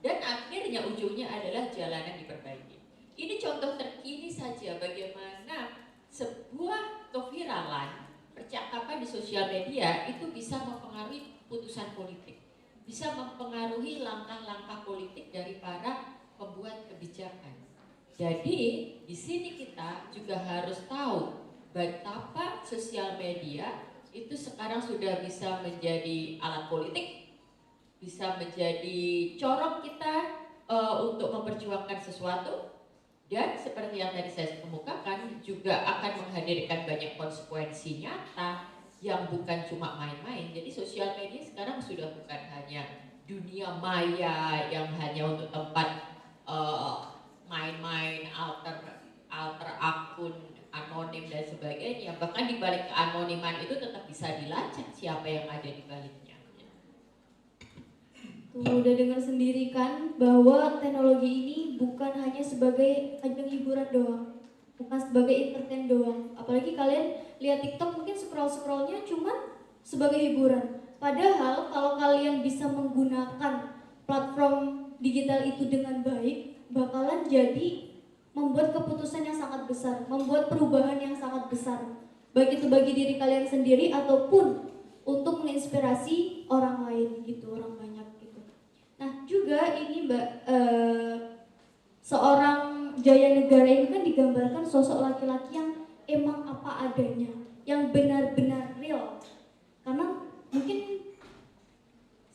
Speaker 5: dan akhirnya ujungnya adalah jalanan diperbaiki. Ini contoh terkini saja bagaimana sebuah keviralan, percakapan di sosial media itu bisa mempengaruhi putusan politik, bisa mempengaruhi langkah-langkah politik dari para pembuat kebijakan. Jadi di sini kita juga harus tahu betapa sosial media itu sekarang sudah bisa menjadi alat politik, bisa menjadi corong kita untuk memperjuangkan sesuatu, dan seperti yang tadi saya kemukakan juga akan menghadirkan banyak konsekuensi nyata yang bukan cuma main-main. Jadi sosial media sekarang sudah bukan hanya dunia maya yang hanya untuk tempat main-main alter akun anonim dan sebagainya. Bahkan di balik keanoniman itu tetap bisa dilacak siapa yang ada di baliknya.
Speaker 7: Tuh, udah dengar sendiri kan bahwa teknologi ini bukan hanya sebagai ajang hiburan doang, bukan sebagai entertain doang. Apalagi kalian lihat TikTok mungkin scroll-scrollnya cuma sebagai hiburan. Padahal kalau kalian bisa menggunakan platform digital itu dengan baik, bakalan jadi membuat keputusan yang sangat besar, membuat perubahan yang sangat besar, baik itu bagi diri kalian sendiri ataupun untuk menginspirasi orang lain gitu, orang banyak gitu. Nah juga ini Mbak, seorang Jaya Negara ini kan digambarkan sosok laki-laki yang emang apa adanya, yang benar-benar real. Karena mungkin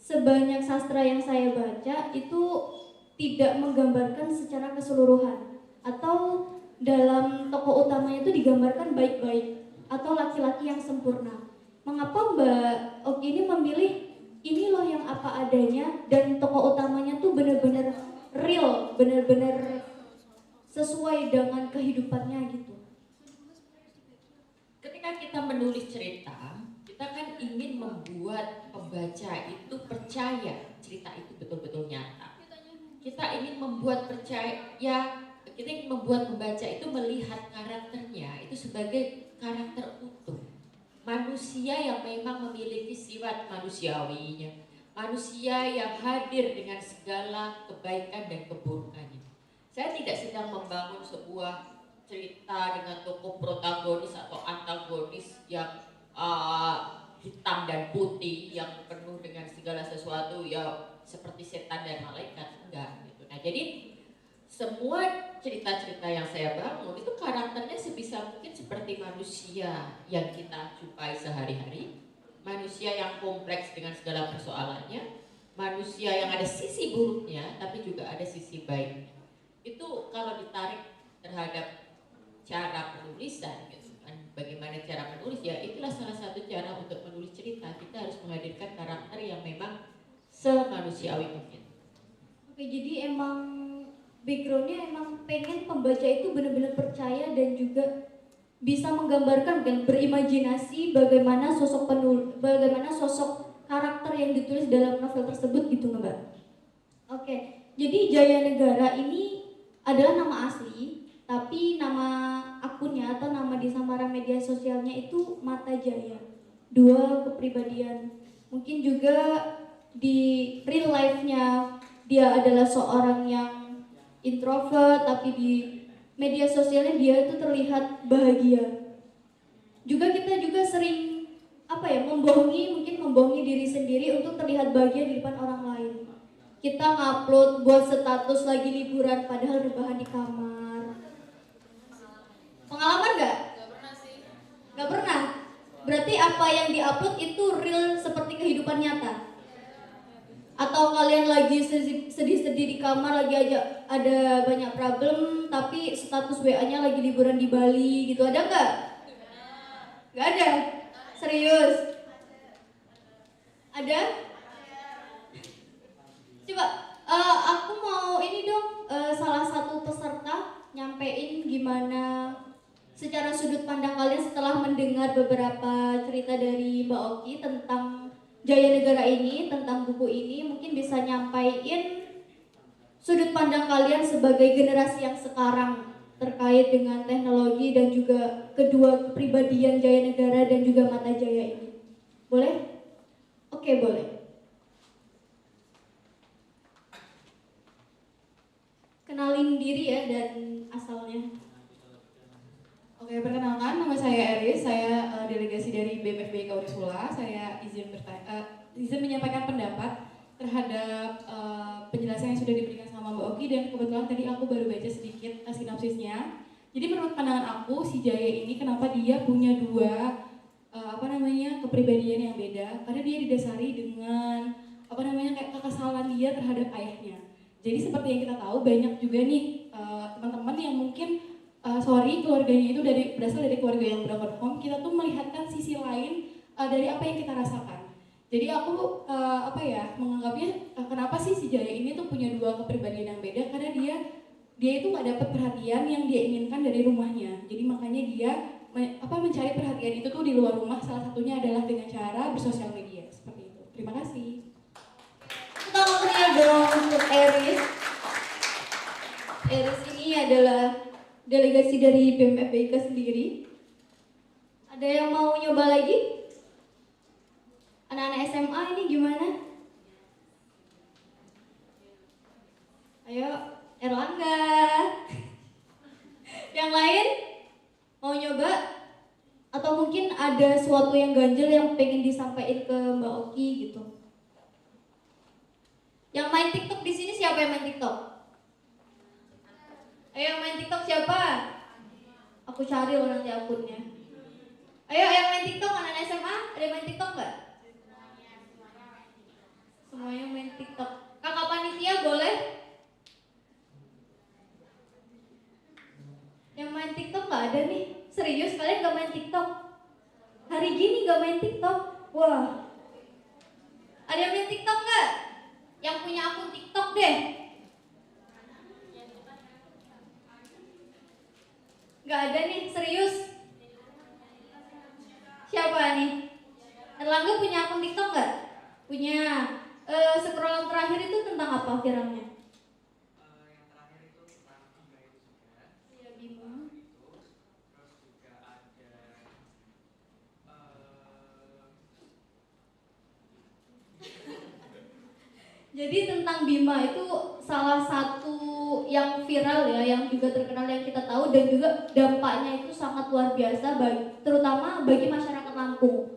Speaker 7: sebanyak sastra yang saya baca itu tidak menggambarkan secara keseluruhan, atau dalam tokoh utamanya itu digambarkan baik-baik atau laki-laki yang sempurna. Mengapa Mbak Oki ini memilih ini loh yang apa adanya dan tokoh utamanya tuh benar-benar real, benar-benar sesuai dengan kehidupannya gitu.
Speaker 5: Ketika kita menulis cerita, kita kan ingin membuat pembaca itu percaya cerita itu betul-betul nyata. Kita ingin membuat kita ingin membuat pembaca itu melihat karakternya itu sebagai karakter utuh. Manusia yang memang memiliki sifat manusiawinya. Manusia yang hadir dengan segala kebaikan dan keburukannya. Saya tidak sedang membangun sebuah cerita dengan tokoh protagonis atau antagonis yang hitam dan putih yang penuh dengan segala sesuatu ya seperti setan dan malaikat, enggak gitu. Nah, jadi semua cerita-cerita yang saya bangun itu karakternya sebisa mungkin seperti manusia yang kita jumpai sehari-hari, manusia yang kompleks dengan segala persoalannya, manusia yang ada sisi buruknya tapi juga ada sisi baiknya. Itu kalau ditarik terhadap cara penulisan gitu kan, bagaimana cara menulis, ya itulah salah satu cara untuk menulis cerita. Kita harus menghadirkan karakter yang memang semanusiawi mungkin.
Speaker 7: Oke, jadi emang backgroundnya emang pengen pembaca itu benar-benar percaya dan juga bisa menggambarkan dan berimajinasi bagaimana sosok karakter yang ditulis dalam novel tersebut gitu Mbak. Oke, jadi Jaya Negara ini adalah nama asli, tapi nama akunnya atau nama di samaran media sosialnya itu Mata Jaya. Dua kepribadian. Mungkin juga di real life-nya dia adalah seorang yang introvert, tapi di media sosialnya dia itu terlihat bahagia. Juga kita juga sering membohongi diri sendiri untuk terlihat bahagia di depan orang lain. Kita ngupload buat status lagi liburan padahal rebahan di kamar. Pengalaman nggak? Nggak pernah sih. Nggak pernah? Berarti apa yang diupload itu real seperti kehidupan nyata? Atau kalian lagi sedih-sedih di kamar, lagi aja ada banyak problem, tapi status WA-nya lagi liburan di Bali gitu, ada nggak? Nggak ada? Serius? Ada? Coba, aku mau ini dong, salah satu peserta nyampein gimana secara sudut pandang kalian setelah mendengar beberapa cerita dari Mbak Oki tentang Jaya Negara ini, tentang buku ini. Mungkin bisa nyampaiin sudut pandang kalian sebagai generasi yang sekarang terkait dengan teknologi dan juga kedua kepribadian Jaya Negara dan juga Mata Jaya ini. Boleh? Oke, boleh. Kenalin diri ya dan asalnya.
Speaker 8: Oke, perkenalkan, nama saya Eris, saya delegasi dari BMFBK Unisula. Saya izin menyampaikan pendapat terhadap penjelasan yang sudah diberikan sama Mbak Oki, dan kebetulan tadi aku baru baca sedikit sinopsisnya. Jadi menurut pandangan aku, si Jaya ini kenapa dia punya dua kepribadian yang beda? Karena dia didasari dengan kayak kekesalan dia terhadap ayahnya. Jadi seperti yang kita tahu, banyak juga nih teman-teman yang mungkin keluarganya itu berasal dari keluarga yang broken home. Kita tuh melihatkan sisi lain dari apa yang kita rasakan. Jadi aku menganggapnya kenapa sih si Jaya ini tuh punya dua kepribadian yang beda, karena dia itu nggak dapat perhatian yang dia inginkan dari rumahnya. Jadi makanya dia mencari perhatian itu tuh di luar rumah. Salah satunya adalah dengan cara bersosial media seperti itu. Terima kasih.
Speaker 7: Tangannya dong untuk Eris. Eris ini adalah delegasi dari BMFBK sendiri. Ada yang mau nyoba lagi? Anak-anak SMA ini gimana? Ayo, Erlangga. Yang lain mau nyoba? Atau mungkin ada sesuatu yang ganjel yang pengen disampaikan ke Mbak Oki gitu? Yang main TikTok di sini siapa yang main TikTok? Ayo yang main TikTok siapa? Aku cari loh nanti akunnya. Ayo yang main TikTok, anak-anak SMA, ada yang main TikTok nggak? Semuanya main TikTok. Kakak panitia boleh? Yang main TikTok nggak ada nih. Serius kalian nggak main TikTok? Hari gini nggak main TikTok? Wah. Ada yang main TikTok nggak? Yang punya akun TikTok deh. Nggak ada nih, serius. Siapa nih? Erlangga punya akun TikTok nggak? Punya. Scrollan terakhir itu tentang apa viralnya?
Speaker 5: Yang terakhir itu tentang Bima itu juga.
Speaker 7: Iya, Bima.
Speaker 5: Terus juga ada
Speaker 7: Jadi tentang Bima itu salah satu yang viral ya, yang juga terkenal yang kita tahu dan juga dampaknya itu sangat luar biasa terutama bagi masyarakat Lampung.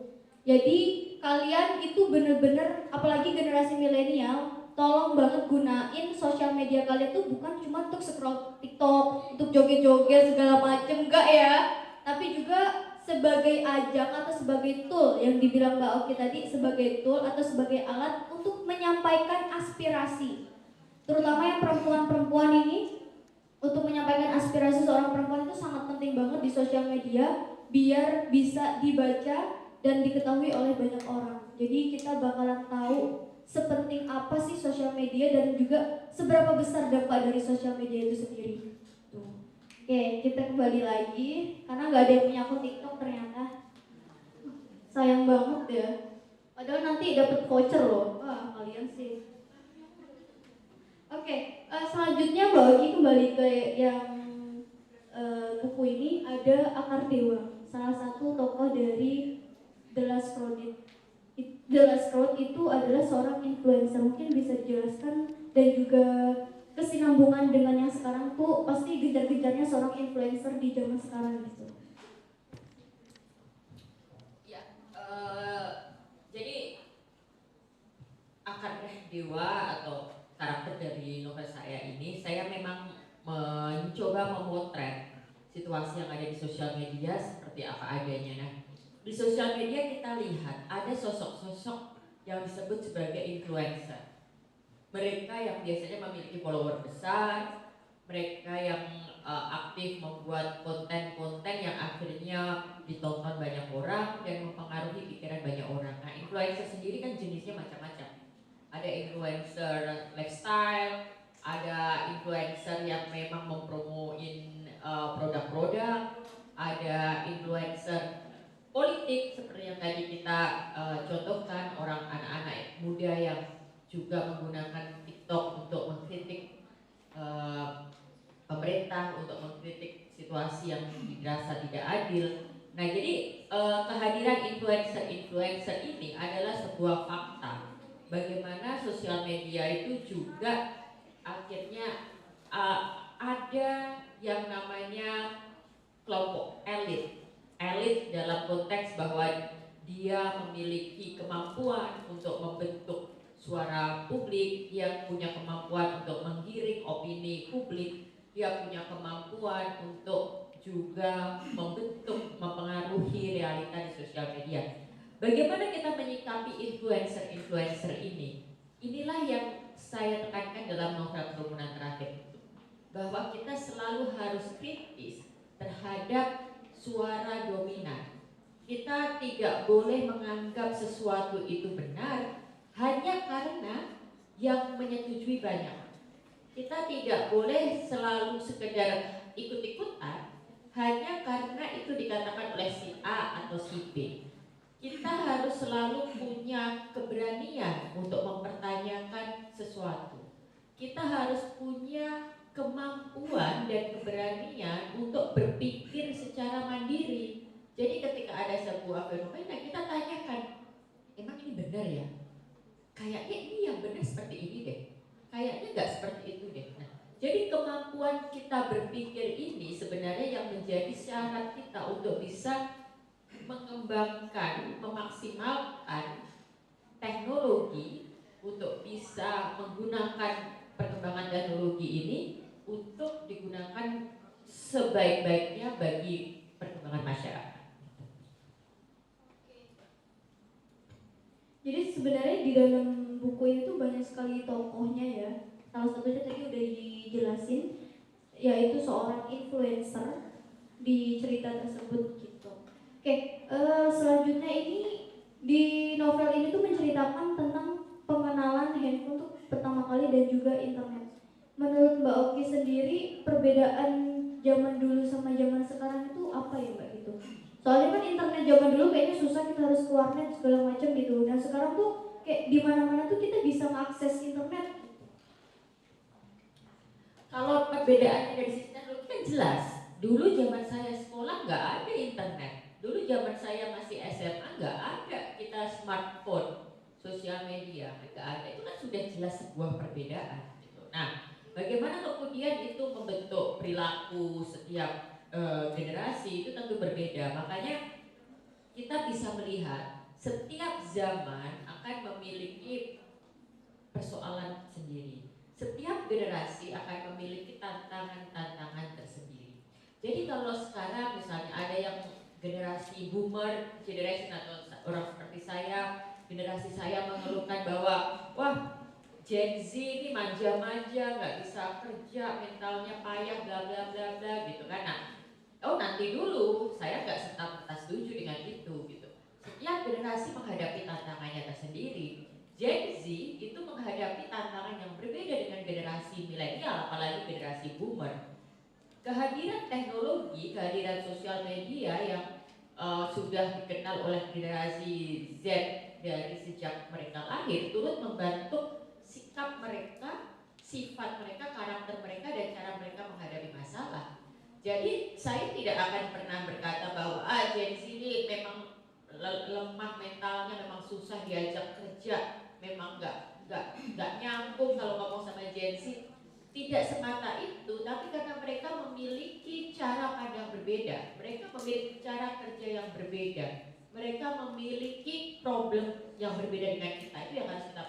Speaker 7: Jadi kalian itu bener-bener, apalagi generasi milenial, tolong banget gunain sosial media kalian tuh bukan cuma untuk scroll TikTok, untuk joget-joget segala macem, enggak ya. Tapi juga sebagai ajang atau sebagai tool yang dibilang Mbak Oki tadi, sebagai tool atau sebagai alat untuk menyampaikan aspirasi. Terutama yang perempuan-perempuan ini, untuk menyampaikan aspirasi seorang perempuan itu sangat penting banget di sosial media biar bisa dibaca dan diketahui oleh banyak orang. Jadi kita bakalan tahu sepenting apa sih sosial media dan juga seberapa besar dampak dari sosial media itu sendiri. Tuh. Oke, kita kembali lagi karena nggak ada yang punya akun TikTok ternyata. Sayang banget ya. Padahal nanti dapat voucher loh. Wah, kalian sih. Oke, selanjutnya Mbak Oki kembali ke yang buku ini ada Akar Dewa, salah satu tokoh dari The Last Road. The Last Road itu adalah seorang influencer, mungkin bisa dijelaskan dan juga kesinambungan dengan yang sekarang tuh pasti gencar-gencarnya seorang influencer di zaman sekarang gitu.
Speaker 5: ya, jadi Akar Dewa atau karakter dari novel saya ini, saya memang mencoba memotret situasi yang ada di sosial media seperti apa adanya. Nah, di sosial media kita lihat ada sosok-sosok yang disebut sebagai influencer. Mereka yang biasanya memiliki follower besar, mereka yang aktif membuat konten-konten yang akhirnya ditonton banyak orang dan mempengaruhi pikiran banyak orang. Nah, influencer sendiri kan jenisnya macam-macam. Ada influencer lifestyle, ada influencer yang memang mempromoin produk-produk, ada influencer politik seperti yang tadi kita contohkan, orang anak-anak muda yang juga menggunakan TikTok untuk mengkritik pemerintah, untuk mengkritik situasi yang dirasa tidak adil. Nah, jadi kehadiran influencer ini adalah sebuah fakta bagaimana sosial media itu juga akhirnya ada yang namanya kelompok elit dalam konteks bahwa dia memiliki kemampuan untuk membentuk suara publik, dia punya kemampuan untuk menggiring opini publik, dia punya kemampuan untuk juga membentuk, mempengaruhi realita di sosial media. Bagaimana kita menyikapi influencer ini? Inilah yang saya tekankan dalam novel Kerumunan Terakhir itu, bahwa kita selalu harus kritis terhadap suara dominan. Kita tidak boleh menganggap sesuatu itu benar hanya karena yang menyetujui banyak. Kita tidak boleh selalu sekedar ikut-ikutan hanya karena itu dikatakan oleh si A atau si B. Kita harus selalu punya keberanian untuk mempertanyakan sesuatu. Kita harus punya kemampuan dan keberanian untuk berpikir secara mandiri. Jadi ketika ada sebuah fenomena, kita tanyakan, emang ini benar ya? Kayaknya ini yang benar seperti ini deh. Kayaknya nggak seperti itu deh. Nah, jadi kemampuan kita berpikir ini sebenarnya yang menjadi syarat kita untuk bisa mengembangkan, memaksimalkan teknologi untuk bisa menggunakan perkembangan teknologi ini untuk digunakan sebaik-baiknya bagi perkembangan masyarakat.
Speaker 7: Jadi sebenarnya di dalam buku ini tuh banyak sekali tokohnya ya. Salah satunya tadi udah dijelasin, yaitu seorang influencer di cerita tersebut gitu. Oke, selanjutnya ini di novel ini tuh menceritakan tentang pengenalan handphone tuh pertama kali dan juga internet. Menurut Mbak Oki sendiri, perbedaan zaman dulu sama zaman sekarang itu apa ya Mbak gitu. Soalnya kan internet zaman dulu kayaknya susah, kita harus ke warnet segala macam gitu. Dan sekarang tuh kayak di mana-mana tuh kita bisa mengakses internet.
Speaker 5: Kalau perbedaannya dari sisi teknologi kan jelas. Dulu zaman saya sekolah nggak ada internet. Dulu zaman saya masih SMA nggak ada kita smartphone, sosial media nggak ada. Itu kan sudah jelas sebuah perbedaan. Gitu. Nah, bagaimana kemudian itu membentuk perilaku setiap generasi itu tentu berbeda. Makanya kita bisa melihat setiap zaman akan memiliki persoalan sendiri. Setiap generasi akan memiliki tantangan-tantangan tersendiri. Jadi kalau sekarang misalnya ada yang generasi boomer generation atau orang seperti saya, generasi saya mengeluhkan bahwa wah Gen Z ini manja-manja, nggak bisa kerja, mentalnya payah, bla bla bla bla gitu kan. Nah, oh nanti dulu, saya nggak serta-merta setuju dengan itu gitu. Setiap generasi menghadapi tantangannya tersendiri. Gen Z itu menghadapi tantangan yang berbeda dengan generasi milenial, apalagi generasi boomer. Kehadiran teknologi, kehadiran sosial media yang sudah dikenal oleh generasi Z dari sejak mereka lahir, turut membantu sikap mereka, sifat mereka, karakter mereka, dan cara mereka menghadapi masalah. Jadi saya tidak akan pernah berkata bahwa Gen Z ini memang lemah mentalnya, memang susah diajak kerja, memang nggak nyambung kalau ngomong sama Gen Z. Tidak semata itu, tapi karena mereka memiliki cara pandang berbeda, mereka memiliki cara kerja yang berbeda, mereka memiliki problem yang berbeda dengan kita. Itu yang harus kita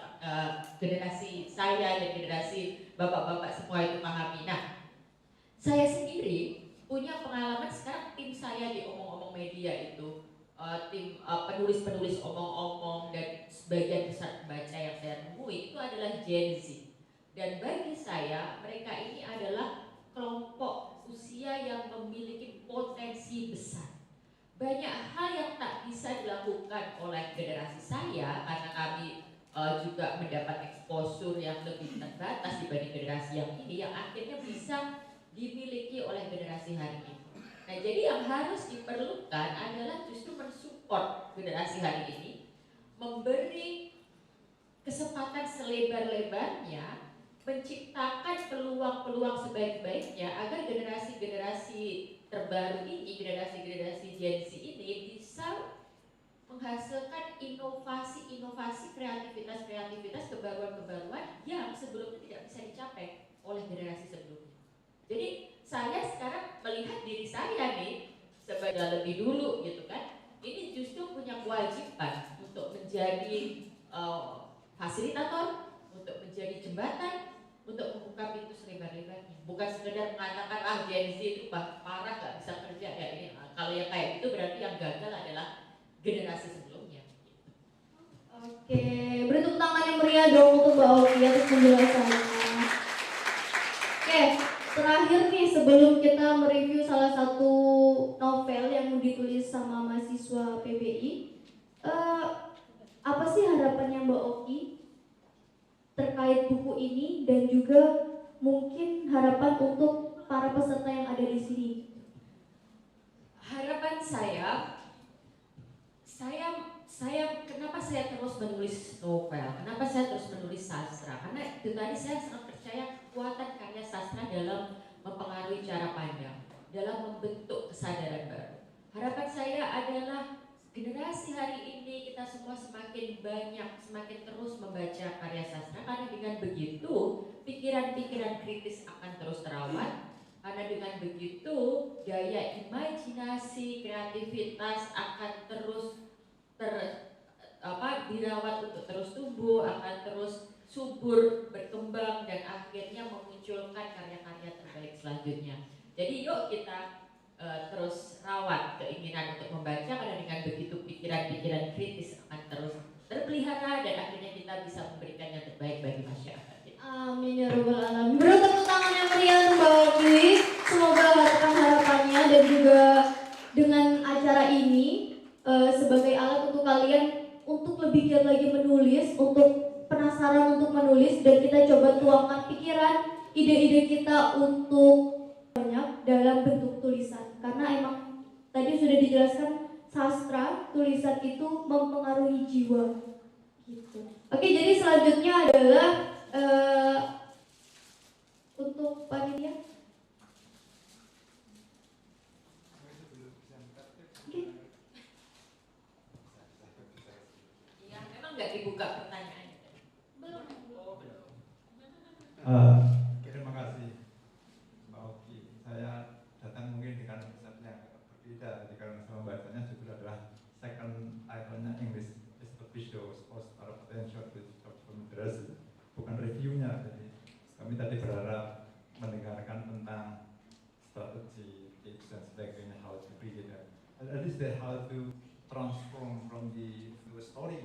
Speaker 5: generasi saya dan generasi bapak-bapak semua itu pahami. Nah, saya sendiri punya pengalaman. Sekarang tim saya di omong-omong media itu tim penulis-penulis omong-omong dan sebagian besar pembaca yang saya temui itu adalah Gen Z. Dan bagi saya mereka ini adalah kelompok usia yang memiliki potensi besar. Banyak hal yang tak bisa dilakukan oleh generasi saya karena kami juga mendapat exposure yang lebih terbatas dibanding generasi yang ini, yang akhirnya bisa dimiliki oleh generasi hari ini. Nah, jadi yang harus diperlukan adalah justru mensupport generasi hari ini, memberi kesempatan selebar-lebarnya, menciptakan peluang-peluang sebaik-baiknya agar generasi-generasi terbaru ini, generasi-generasi Gen Z ini bisa menghasilkan inovasi-inovasi, kreativitas-kreativitas, kebaruan-kebaruan yang sebelumnya tidak bisa dicapai oleh generasi sebelumnya. Jadi saya sekarang melihat diri saya nih sebagai lebih dulu gitu kan, ini justru punya kewajiban untuk menjadi fasilitator, untuk menjadi jembatan, untuk membuka pintu selebar-lebarnya. Bukan sekedar mengatakan Gen Z itu parah gak bisa kerja ya ini. Kalau yang kayak itu berarti yang gagal adalah generasi sebelumnya.
Speaker 7: Oke, beri tepuk tangan yang meriah dong untuk Mbak Oki atas penjelasannya. Oke, terakhir nih sebelum kita mereview salah satu novel yang ditulis sama mahasiswa PBI, apa sih harapannya Mbak Oki terkait buku ini dan juga mungkin harapan untuk para peserta yang ada di sini?
Speaker 5: Harapan saya kenapa saya terus menulis novel, kenapa saya terus menulis sastra, karena itu tadi saya sangat percaya kekuatan karya sastra dalam mempengaruhi cara pandang, dalam membentuk kesadaran baru. Harapan saya adalah generasi hari ini kita semua semakin banyak, semakin terus membaca karya sastra, karena dengan begitu pikiran-pikiran kritis akan terus terawat, karena dengan begitu daya imajinasi, kreativitas akan terus dirawat untuk terus tumbuh, akan terus subur, berkembang, dan akhirnya memunculkan karya-karya terbaik selanjutnya. Jadi yuk kita terus rawat keinginan untuk membaca, karena dengan begitu pikiran-pikiran kritis akan terus terpelihara dan akhirnya kita bisa memberikan yang terbaik bagi masyarakat.
Speaker 7: Amin ya rabbal alamin. Beri tepuk tangan yang meriah untuk Mbak Oki. Semoga harapan-harapannya dan juga dengan acara ini sebagai alat untuk kalian untuk lebih giat lagi menulis, untuk penasaran untuk menulis, dan kita coba tuangkan pikiran, ide-ide kita untuk banyak dalam bentuk tulisan, karena emang tadi sudah dijelaskan sastra tulisan itu mempengaruhi jiwa gitu. Oke, jadi selanjutnya adalah untuk panitia.
Speaker 5: Iya, memang nggak dibuka pertanyaannya. Belum. Oh, belum.
Speaker 6: Terima kasih Mbak Oki. Saya datang mungkin dengan konsep yang berbeda. Jadi karena saya membacanya juga adalah second iconnya English establish those post para potential to moderasi, bukan reviewnya. Jadi kami tadi berharap mendengarkan tentang strategi, tips dan sebagainya, how to read it, at least how to transform from the story